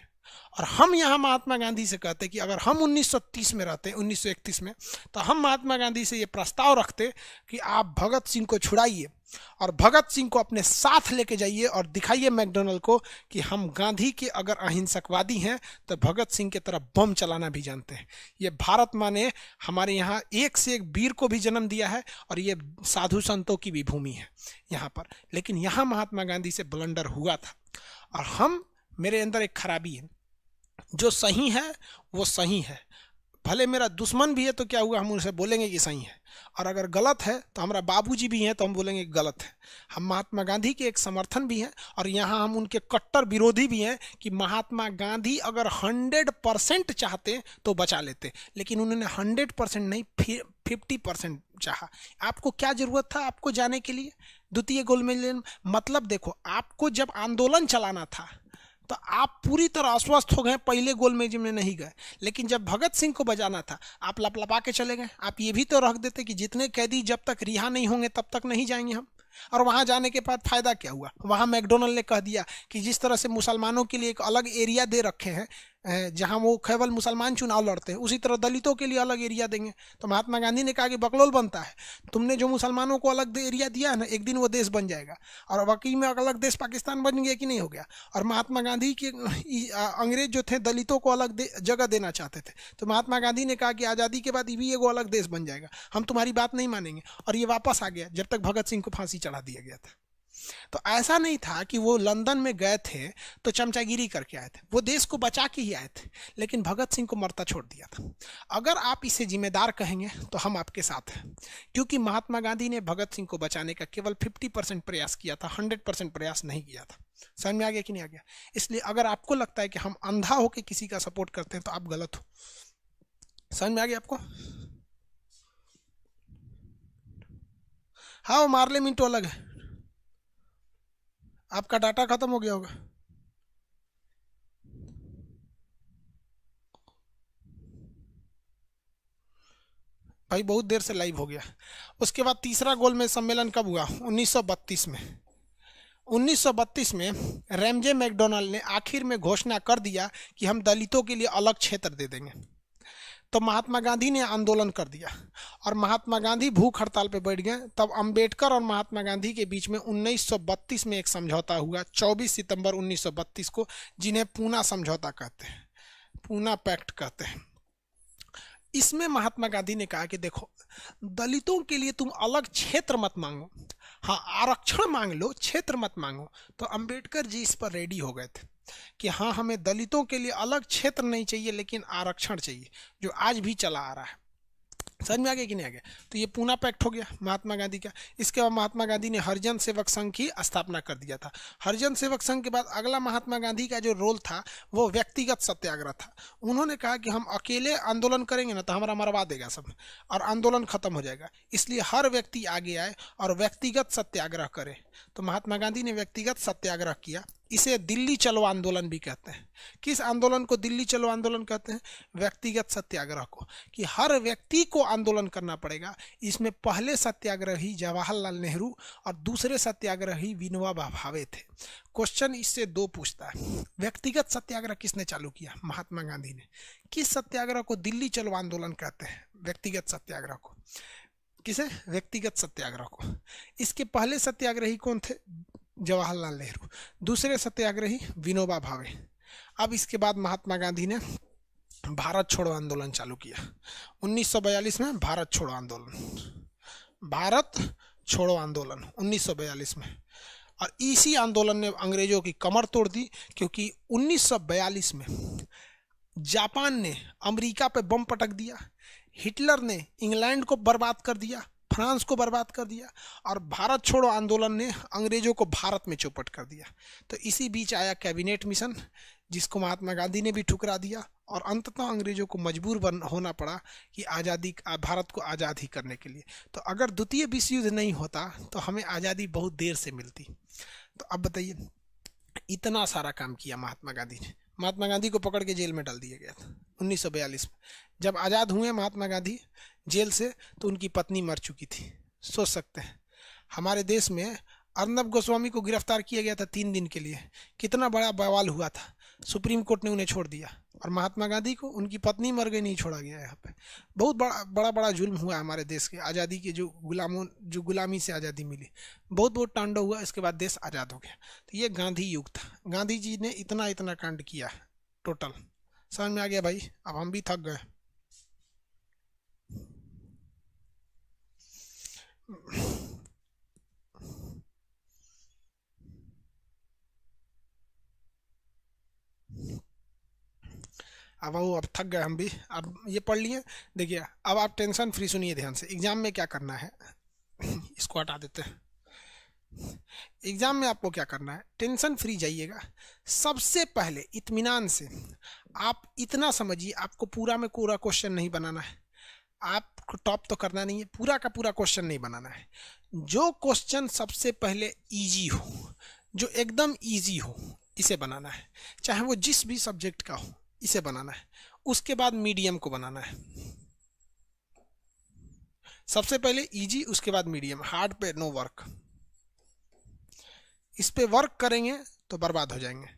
और हम यहाँ महात्मा गांधी से कहते कि अगर हम 1930 में रहते, 1931 में, तो हम महात्मा गांधी से ये प्रस्ताव रखते कि आप भगत सिंह को छुड़ाइए और भगत सिंह को अपने साथ लेके जाइए और दिखाइए मैकडोनल्ड को कि हम गांधी के अगर अहिंसकवादी हैं तो भगत सिंह की तरह बम चलाना भी जानते हैं। ये भारत माँ ने हमारे यहाँ एक से एक वीर को भी जन्म दिया है, और ये साधु संतों की भी भूमि है यहाँ पर। लेकिन यहाँ महात्मा गांधी से ब्लंडर हुआ था, और हम, मेरे अंदर एक खराबी है, जो सही है वो सही है, भले मेरा दुश्मन भी है तो क्या हुआ, हम उनसे बोलेंगे कि सही है, और अगर गलत है तो हमारा बाबूजी भी हैं तो हम बोलेंगे गलत है। हम महात्मा गांधी के एक समर्थन भी हैं, और यहाँ हम उनके कट्टर विरोधी भी हैं कि महात्मा गांधी अगर 100% चाहते तो बचा लेते, लेकिन उन्होंने 100% नहीं, 50% चाहा। आपको क्या जरूरत था आपको जाने के लिए द्वितीय गोलमेज? मतलब देखो, आपको जब आंदोलन चलाना था तो आप पूरी तरह अस्वस्थ हो गए, पहले गोलमेज में नहीं गए, लेकिन जब भगत सिंह को बजाना था आप लपलपा के चले गए। आप ये भी तो रख देते कि जितने कैदी जब तक रिहा नहीं होंगे तब तक नहीं जाएंगे हम। और वहाँ जाने के बाद फायदा क्या हुआ? वहाँ मैकडोनल्ड ने कह दिया कि जिस तरह से मुसलमानों के लिए एक अलग एरिया दे रखे हैं जहाँ वो केवल मुसलमान चुनाव लड़ते हैं, उसी तरह दलितों के लिए अलग एरिया देंगे। तो महात्मा गांधी ने कहा कि बकलोल बनता है, तुमने जो मुसलमानों को अलग एरिया दिया है ना, एक दिन वो देश बन जाएगा। और वाकई में अलग देश पाकिस्तान बन गया कि नहीं हो गया? और महात्मा गांधी के अंग्रेज जो थे दलितों को अलग जगह देना चाहते थे, तो महात्मा गांधी ने कहा कि आज़ादी के बाद भी एगो अलग देश बन जाएगा, हम तुम्हारी बात नहीं मानेंगे। और ये वापस आ गया जब तक भगत सिंह को फांसी चढ़ा दिया गया था। तो ऐसा नहीं था कि वो लंदन में गए थे तो चमचागिरी करके आए थे, वो देश को बचा के ही आए थे, लेकिन भगत सिंह को मरता छोड़ दिया था। अगर आप इसे जिम्मेदार कहेंगे तो हम आपके साथ हैं, क्योंकि महात्मा गांधी ने भगत सिंह को बचाने का केवल 50% प्रयास किया था, 100% प्रयास नहीं किया था। समझ में आ गया कि नहीं आ गया? इसलिए अगर आपको लगता है कि हम अंधा होकर किसी का सपोर्ट करते हैं तो आप गलत हो। समझ में आ गया आपको? हाँ, वो मार्ले मिंटो अलग है। आपका डाटा खत्म हो गया होगा। भाई बहुत देर से लाइव हो गया। उसके बाद तीसरा गोलमेज सम्मेलन कब हुआ? 1932 में। 1932 में रैमजे मैकडोनाल्ड ने आखिर में घोषणा कर दिया कि हम दलितों के लिए अलग क्षेत्र दे देंगे। तो महात्मा गांधी ने आंदोलन कर दिया और महात्मा गांधी भूख हड़ताल पे बैठ गए। तब अंबेडकर और महात्मा गांधी के बीच में 1932 में एक समझौता हुआ, 24 सितंबर 1932 को, जिन्हें पूना समझौता कहते हैं, पूना पैक्ट कहते हैं। इसमें महात्मा गांधी ने कहा कि देखो, दलितों के लिए तुम अलग क्षेत्र मत मांगो, हाँ आरक्षण मांग लो, क्षेत्र मत मांगो। तो अंबेडकर जी इस पर रेडी हो गए थे कि हाँ, हमें दलितों के लिए अलग क्षेत्र नहीं चाहिए, लेकिन आरक्षण चाहिए, जो आज भी चला आ रहा है। समझ में आ गया कि नहीं आ गया? तो ये पूना पैक्ट हो गया महात्मा गांधी का। इसके बाद महात्मा गांधी ने हरिजन सेवक संघ की स्थापना कर दिया था। हरिजन सेवक संघ के बाद अगला महात्मा गांधी का जो रोल था वो व्यक्तिगत सत्याग्रह था। उन्होंने कहा कि हम अकेले आंदोलन करेंगे ना तो हमारा मरवा देगा सब और आंदोलन खत्म हो जाएगा, इसलिए हर व्यक्ति आगे आए और व्यक्तिगत सत्याग्रह करे। तो महात्मा गांधी ने व्यक्तिगत सत्याग्रह किया। इसे दिल्ली चलो आंदोलन भी कहते हैं। किस आंदोलन को दिल्ली चलो आंदोलन कहते हैं? व्यक्तिगत सत्याग्रह को, कि हर व्यक्ति को आंदोलन करना पड़ेगा। इसमें पहले सत्याग्रही जवाहरलाल नेहरू और दूसरे सत्याग्रही विनोबा भावे थे। क्वेश्चन इससे दो पूछता है, व्यक्तिगत सत्याग्रह किसने चालू किया? महात्मा गांधी ने। किस सत्याग्रह को दिल्ली चलो आंदोलन कहते हैं? व्यक्तिगत सत्याग्रह को। किसे? व्यक्तिगत सत्याग्रह को। इसके पहले सत्याग्रही कौन थे? जवाहरलाल नेहरू। दूसरे सत्याग्रही विनोबा भावे। अब इसके बाद महात्मा गांधी ने भारत छोड़ो आंदोलन चालू किया 1942 में। भारत छोड़ो आंदोलन, भारत छोड़ो आंदोलन 1942 में। और इसी आंदोलन ने अंग्रेजों की कमर तोड़ दी, क्योंकि 1942 में जापान ने अमेरिका पे बम पटक दिया, हिटलर ने इंग्लैंड को बर्बाद कर दिया, फ्रांस को बर्बाद कर दिया, और भारत छोड़ो आंदोलन ने अंग्रेजों को भारत में चौपट कर दिया। तो इसी बीच आया कैबिनेट मिशन, जिसको महात्मा गांधी ने भी ठुकरा दिया, और अंततः अंग्रेजों को मजबूर होना पड़ा कि आज़ादी, भारत को आज़ाद ही करने के लिए। तो अगर द्वितीय विश्व युद्ध नहीं होता तो हमें आज़ादी बहुत देर से मिलती। तो अब बताइए, इतना सारा काम किया महात्मा गांधी ने। महात्मा गांधी को पकड़ के जेल में डाल दिया गया था 1942 में। जब आज़ाद हुए महात्मा गांधी जेल से, तो उनकी पत्नी मर चुकी थी। सोच सकते हैं, हमारे देश में अर्नब गोस्वामी को गिरफ्तार किया गया था 3 दिन के लिए, कितना बड़ा बवाल हुआ था। सुप्रीम कोर्ट ने उन्हें छोड़ दिया, और महात्मा गांधी को उनकी पत्नी मर गई, नहीं छोड़ा गया। यहाँ पे बहुत बड़ा जुल्म हुआ हमारे देश के आज़ादी के, जो गुलामी से आज़ादी मिली, बहुत तांडव हुआ। इसके बाद देश आज़ाद हो गया। तो ये गांधी युग था। गांधी जी ने इतना कांड किया टोटल। समझ में आ गया भाई? अब हम भी थक गए। अब थक गए हम भी। अब ये पढ़ लिए, देखिए अब आप टेंशन फ्री सुनिए ध्यान से। एग्जाम में क्या करना है इसको हटा देते हैं। एग्जाम में आपको क्या करना है, टेंशन फ्री जाइएगा। सबसे पहले इत्मीनान से आप इतना समझिए, आपको पूरा में पूरा क्वेश्चन नहीं बनाना है, आपको टॉप तो करना नहीं है, पूरा का पूरा क्वेश्चन नहीं बनाना है। जो क्वेश्चन सबसे पहले इजी हो, जो एकदम इजी हो, इसे बनाना है, चाहे वो जिस भी सब्जेक्ट का हो, इसे बनाना है। उसके बाद मीडियम को बनाना है। सबसे पहले इजी, उसके बाद मीडियम। हार्ड पे नो वर्क। इस पे वर्क करेंगे तो बर्बाद हो जाएंगे,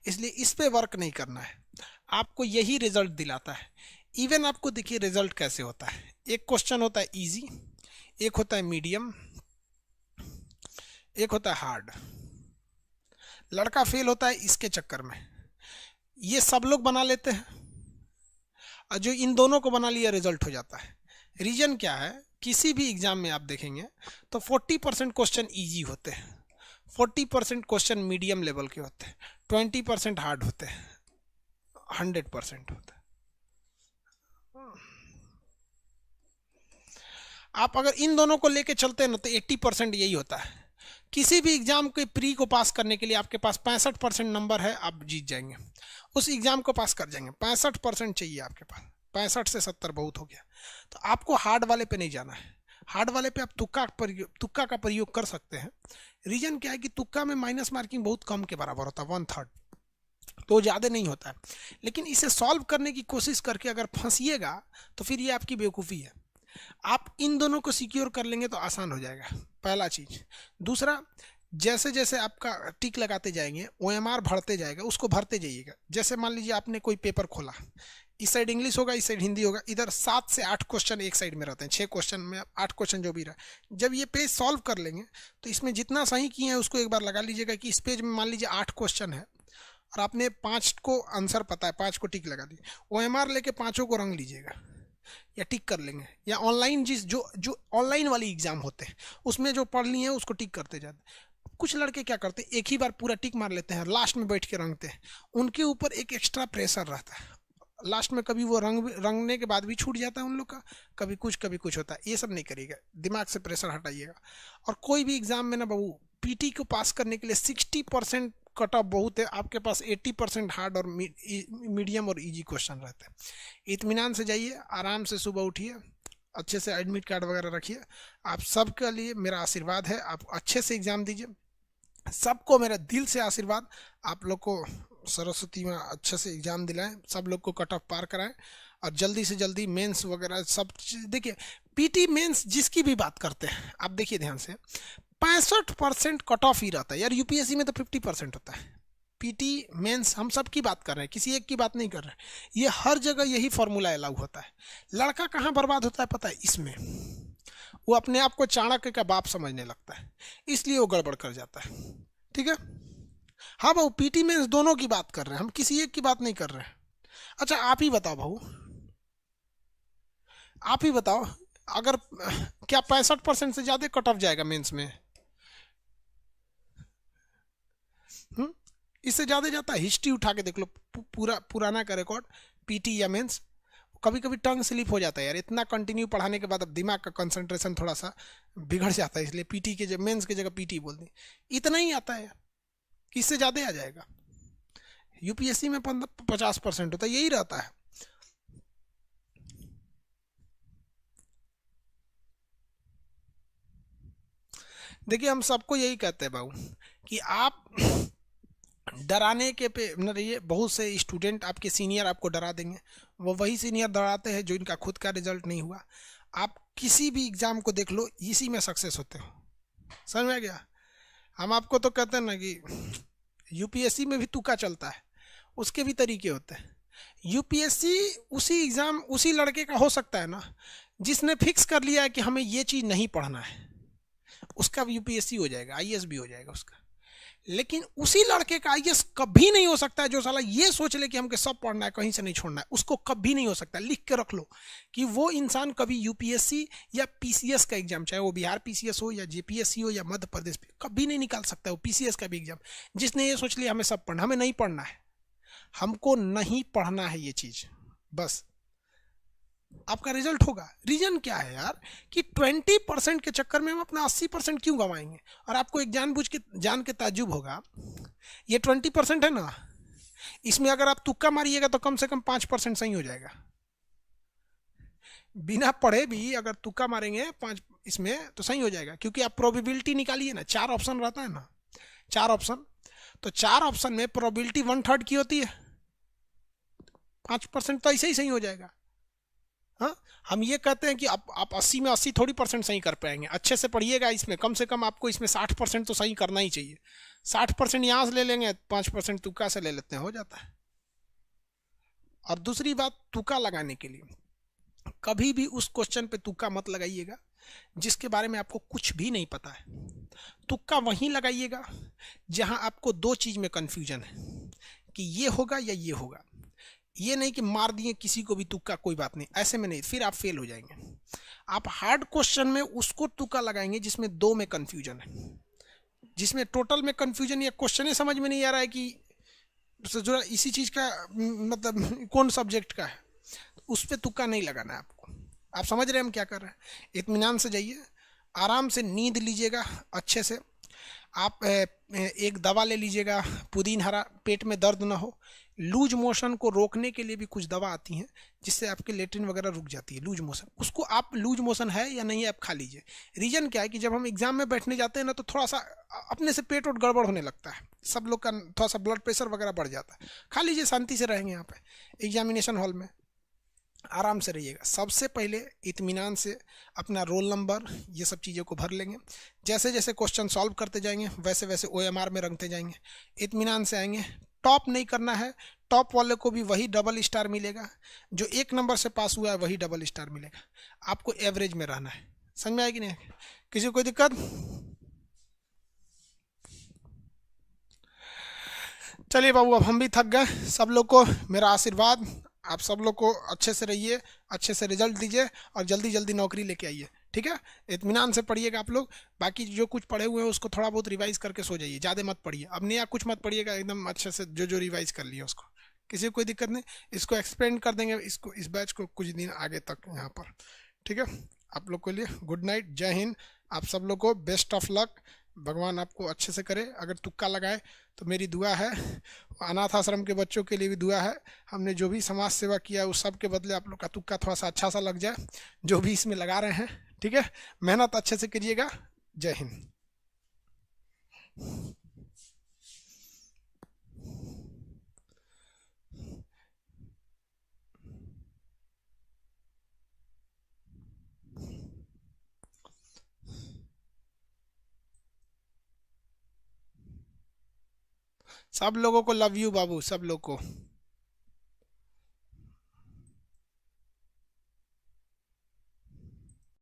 इसलिए इस पे वर्क नहीं करना है। आपको यही रिजल्ट दिलाता है। इवन आपको देखिए रिजल्ट कैसे होता है। एक क्वेश्चन होता है इजी, एक होता है मीडियम, एक होता है हार्ड। लड़का फेल होता है इसके चक्कर में। ये सब लोग बना लेते हैं, और जो इन दोनों को बना लिया रिजल्ट हो जाता है। रीजन क्या है? किसी भी एग्जाम में आप देखेंगे तो 40% क्वेश्चन इजी होते हैं, 40% क्वेश्चन मीडियम लेवल के होते हैं, 20% हार्ड होते हैं, 100% होता है। आप अगर इन दोनों को लेके चलते हैं ना तो 80% यही होता है। किसी भी एग्जाम के प्री को पास करने के लिए आपके पास 65% नंबर है, आप जीत जाएंगे, उस एग्जाम को पास कर जाएंगे। 65% चाहिए आपके पास, 65 से 70 बहुत हो गया। तो आपको हार्ड वाले पे नहीं जाना है, हार्ड वाले पे आप तुक्का का प्रयोग कर सकते हैं। रीजन क्या है कि तुक्का में माइनस मार्किंग बहुत कम के बराबर होता है, 1/3, तो ज़्यादा नहीं होता है। लेकिन इसे सॉल्व करने की कोशिश करके अगर फंसिएगा तो फिर ये आपकी बेवकूफ़ी है। आप इन दोनों को सिक्योर कर लेंगे तो आसान हो जाएगा, पहला चीज। दूसरा, जैसे जैसे आपका टिक लगाते जाएंगे ओएमआर बढ़ते जाएगा, उसको भरते जाइएगा। जैसे मान लीजिए आपने कोई पेपर खोला, इस साइड इंग्लिश होगा, इस साइड हिंदी होगा, इधर 7 से 8 क्वेश्चन एक साइड में रहते हैं, 6 क्वेश्चन में 8 क्वेश्चन जो भी रहा। जब ये पेज सॉल्व कर लेंगे तो इसमें जितना सही किए हैं उसको एक बार लगा लीजिएगा कि इस पेज में मान लीजिए 8 क्वेश्चन है और आपने 5 को आंसर पता है, 5 को टिक लगा दी, ओएमआर लेके 5 को रंग लीजिएगा या टिक कर लेंगे। या ऑनलाइन जो ऑनलाइन वाली एग्जाम होते हैं उसमें जो पढ़ लिए हैं उसको टिक करते जाते। कुछ लड़के क्या करते हैं, एक ही बार पूरा टिक मार लेते हैं, लास्ट में बैठ के रंगते हैं, उनके ऊपर एक एक्स्ट्रा प्रेशर रहता है। लास्ट में कभी वो रंगने के बाद भी छूट जाता है उन लोग का, कभी कुछ होता है। ये सब नहीं करिएगा, दिमाग से प्रेशर हटाइएगा। और कोई भी एग्जाम में ना बाबू, पीटी को पास करने के लिए 60% कट ऑफ बहुत है, आपके पास 80% हार्ड और मीडियम और इजी क्वेश्चन रहते हैं। इत्मीनान से जाइए, आराम से सुबह उठिए, अच्छे से एडमिट कार्ड वगैरह रखिए। आप सबके लिए मेरा आशीर्वाद है, आप अच्छे से एग्जाम दीजिए। सबको मेरा दिल से आशीर्वाद, आप लोग को सरस्वती में अच्छे से एग्जाम दिलाएं, सब लोग को कट ऑफ पार कराएं और जल्दी से जल्दी मेंस वगैरह सब। देखिए पीटी मेंस जिसकी भी बात करते हैं आप देखिए ध्यान से, 65% कट ऑफ ही रहता है यार। यूपीएससी में तो 50% होता है। पीटी मेंस हम सब की बात कर रहे हैं, किसी एक की बात नहीं कर रहे हैं। ये हर जगह यही फॉर्मूला अलाउ होता है। लड़का कहाँ बर्बाद होता है पता है, इसमें। वो अपने आप को चाणक्य का बाप समझने लगता है, इसलिए वो गड़बड़ कर जाता है। ठीक है, हाँ भाऊ, पीटी मेंस दोनों की बात कर रहे हैं हम, किसी एक की बात नहीं कर रहे हैं। अच्छा आप ही बताओ भाऊ, आप ही बताओ, अगर क्या 65% से ज्यादा कट ऑफ जाएगा मेंस में? इससे ज्यादा जाता है? हिस्ट्री उठा के देख लो, पूरा पुराना का रिकॉर्ड, पीटी या मेंस। कभी कभी टंग स्लिप हो जाता है यार, इतना कंटिन्यू पढ़ाने के बाद अब दिमाग का कंसंट्रेशन थोड़ा सा बिगड़ जाता है, इसलिए पीटी के जगह मेंस की जगह पीटी बोल दी। इतना ही आता है, इससे ज्यादा आ जाएगा। यूपीएससी में 50% होता है, यही रहता है। देखिए हम सबको यही कहते हैं बाबू कि आप डराने के पे न रहिए। बहुत से स्टूडेंट आपके सीनियर आपको डरा देंगे, वो वही सीनियर डराते हैं जो इनका खुद का रिजल्ट नहीं हुआ। आप किसी भी एग्जाम को देख लो, इसी में सक्सेस होते हो। समझ में आ गया? हम आपको तो कहते हैं ना कि यूपीएससी में भी तुक्का चलता है, उसके भी तरीके होते हैं। यूपीएससी उसी एग्जाम उसी लड़के का हो सकता है ना जिसने फिक्स कर लिया है कि हमें ये चीज़ नहीं पढ़ना है, उसका भी यूपीएससी हो जाएगा, आईएएस भी हो जाएगा उसका। लेकिन उसी लड़के का आईएएस कभी नहीं हो सकता है जो साला ये सोच ले कि हमको सब पढ़ना है, कहीं से नहीं छोड़ना है। उसको कभी नहीं हो सकता। लिख के रख लो कि वो इंसान कभी यूपीएससी या पीसीएस का एग्जाम, चाहे वो बिहार पीसीएस हो या जेपीएससी हो या मध्य प्रदेश, कभी नहीं निकाल सकता वो पीसीएस का भी एग्जाम। जिसने ये सोच लिया हमें सब पढ़ना, हमें नहीं पढ़ना है, हमको नहीं पढ़ना है ये चीज, बस आपका रिजल्ट होगा। रीजन क्या है यार कि 20% के चक्कर में हम अपना 80% क्यों गंवाएंगे? और आपको एक जान के ताज्जुब होगा, ये 20% है ना, इसमें अगर आप तुक्का मारिएगा तो कम से कम 5% सही हो जाएगा। बिना पढ़े भी अगर तुक्का मारेंगे 5 इसमें तो सही हो जाएगा, क्योंकि आप प्रोबेबिलिटी निकालिए ना, 4 ऑप्शन रहता है ना, 4 ऑप्शन, तो 4 ऑप्शन में प्रोबेबिलिटी 1/3 की होती है, 5% तो ऐसे ही सही हो जाएगा। हाँ, हम ये कहते हैं कि आप 80 में 80 थोड़ी % सही कर पाएंगे। अच्छे से पढ़िएगा, इसमें कम से कम आपको इसमें 60% तो सही करना ही चाहिए। 60% यहाँ से ले लेंगे, 5% तुक्का से ले लेते हैं, हो जाता है। और दूसरी बात, तुक्का लगाने के लिए कभी भी उस क्वेश्चन पे तुक्का मत लगाइएगा जिसके बारे में आपको कुछ भी नहीं पता है। तुक्का वहीं लगाइएगा जहां आपको 2 चीज में कंफ्यूजन है कि ये होगा या ये होगा। ये नहीं कि मार दिए किसी को भी तुक्का, कोई बात नहीं, ऐसे में नहीं, फिर आप फेल हो जाएंगे। आप हार्ड क्वेश्चन में उसको तुक्का लगाएंगे जिसमें 2 में कंफ्यूजन है। जिसमें टोटल में कंफ्यूजन या क्वेश्चन ही समझ में नहीं आ रहा है कि जो इसी चीज़ का मतलब कौन सब्जेक्ट का है, उस पर तुक्का नहीं लगाना है आपको। आप समझ रहे हैं हम क्या कर रहे हैं। इत्मीनान से जाइए, आराम से नींद लीजिएगा अच्छे से। आप एक दवा ले लीजिएगा पुदीन हरा, पेट में दर्द ना हो। लूज मोशन को रोकने के लिए भी कुछ दवा आती हैं जिससे आपके लेट्रिन वगैरह रुक जाती है, लूज मोशन। उसको आप लूज मोशन है या नहीं है आप खा लीजिए। रीजन क्या है कि जब हम एग्जाम में बैठने जाते हैं ना तो थोड़ा सा अपने से पेट और गड़बड़ होने लगता है, सब लोग का थोड़ा सा ब्लड प्रेशर वगैरह बढ़ जाता है। खा लीजिए, शांति से रहेंगे यहाँ पे एग्जामिनेशन हॉल में, आराम से रहिएगा। सबसे पहले इत्मीनान से अपना रोल नंबर ये सब चीज़ों को भर लेंगे। जैसे जैसे क्वेश्चन सॉल्व करते जाएंगे वैसे वैसे OMR में रखते जाएंगे। इत्मीनान से आएंगे। टॉप नहीं करना है, टॉप वाले को भी वही डबल स्टार मिलेगा, जो 1 नंबर से पास हुआ है वही डबल स्टार मिलेगा। आपको एवरेज में रहना है। समझ में आएगी नहीं? किसी को कोई दिक्कत? चलिए बाबू, अब हम भी थक गए। सब लोग को मेरा आशीर्वाद, आप सब लोग को अच्छे से रहिए, अच्छे से रिजल्ट दीजिए और जल्दी जल्दी नौकरी लेके आइए। ठीक है, इत्मीनान से पढ़िएगा आप लोग। बाकी जो कुछ पढ़े हुए हैं उसको थोड़ा बहुत रिवाइज करके सो जाइए, ज़्यादा मत पढ़िए। अब नया कुछ मत पढ़िएगा, एकदम अच्छे से जो जो रिवाइज कर लिया उसको। किसी को कोई दिक्कत नहीं, इसको एक्सपेंड कर देंगे, इसको इस बैच को कुछ दिन आगे तक यहाँ पर। ठीक है, आप लोग के लिए गुड नाइट, जय हिंद। आप सब लोग को बेस्ट ऑफ लक, भगवान आपको अच्छे से करे। अगर तुक्का लगाए तो मेरी दुआ है, अनाथ आश्रम के बच्चों के लिए भी दुआ है। हमने जो भी समाज सेवा किया उस सब के बदले आप लोग का तुक्का थोड़ा सा अच्छा सा लग जाए, जो भी इसमें लगा रहे हैं। ठीक है, मेहनत अच्छे से करिएगा। जय हिंद। सब लोगों को लव यू बाबू, सब लोग को।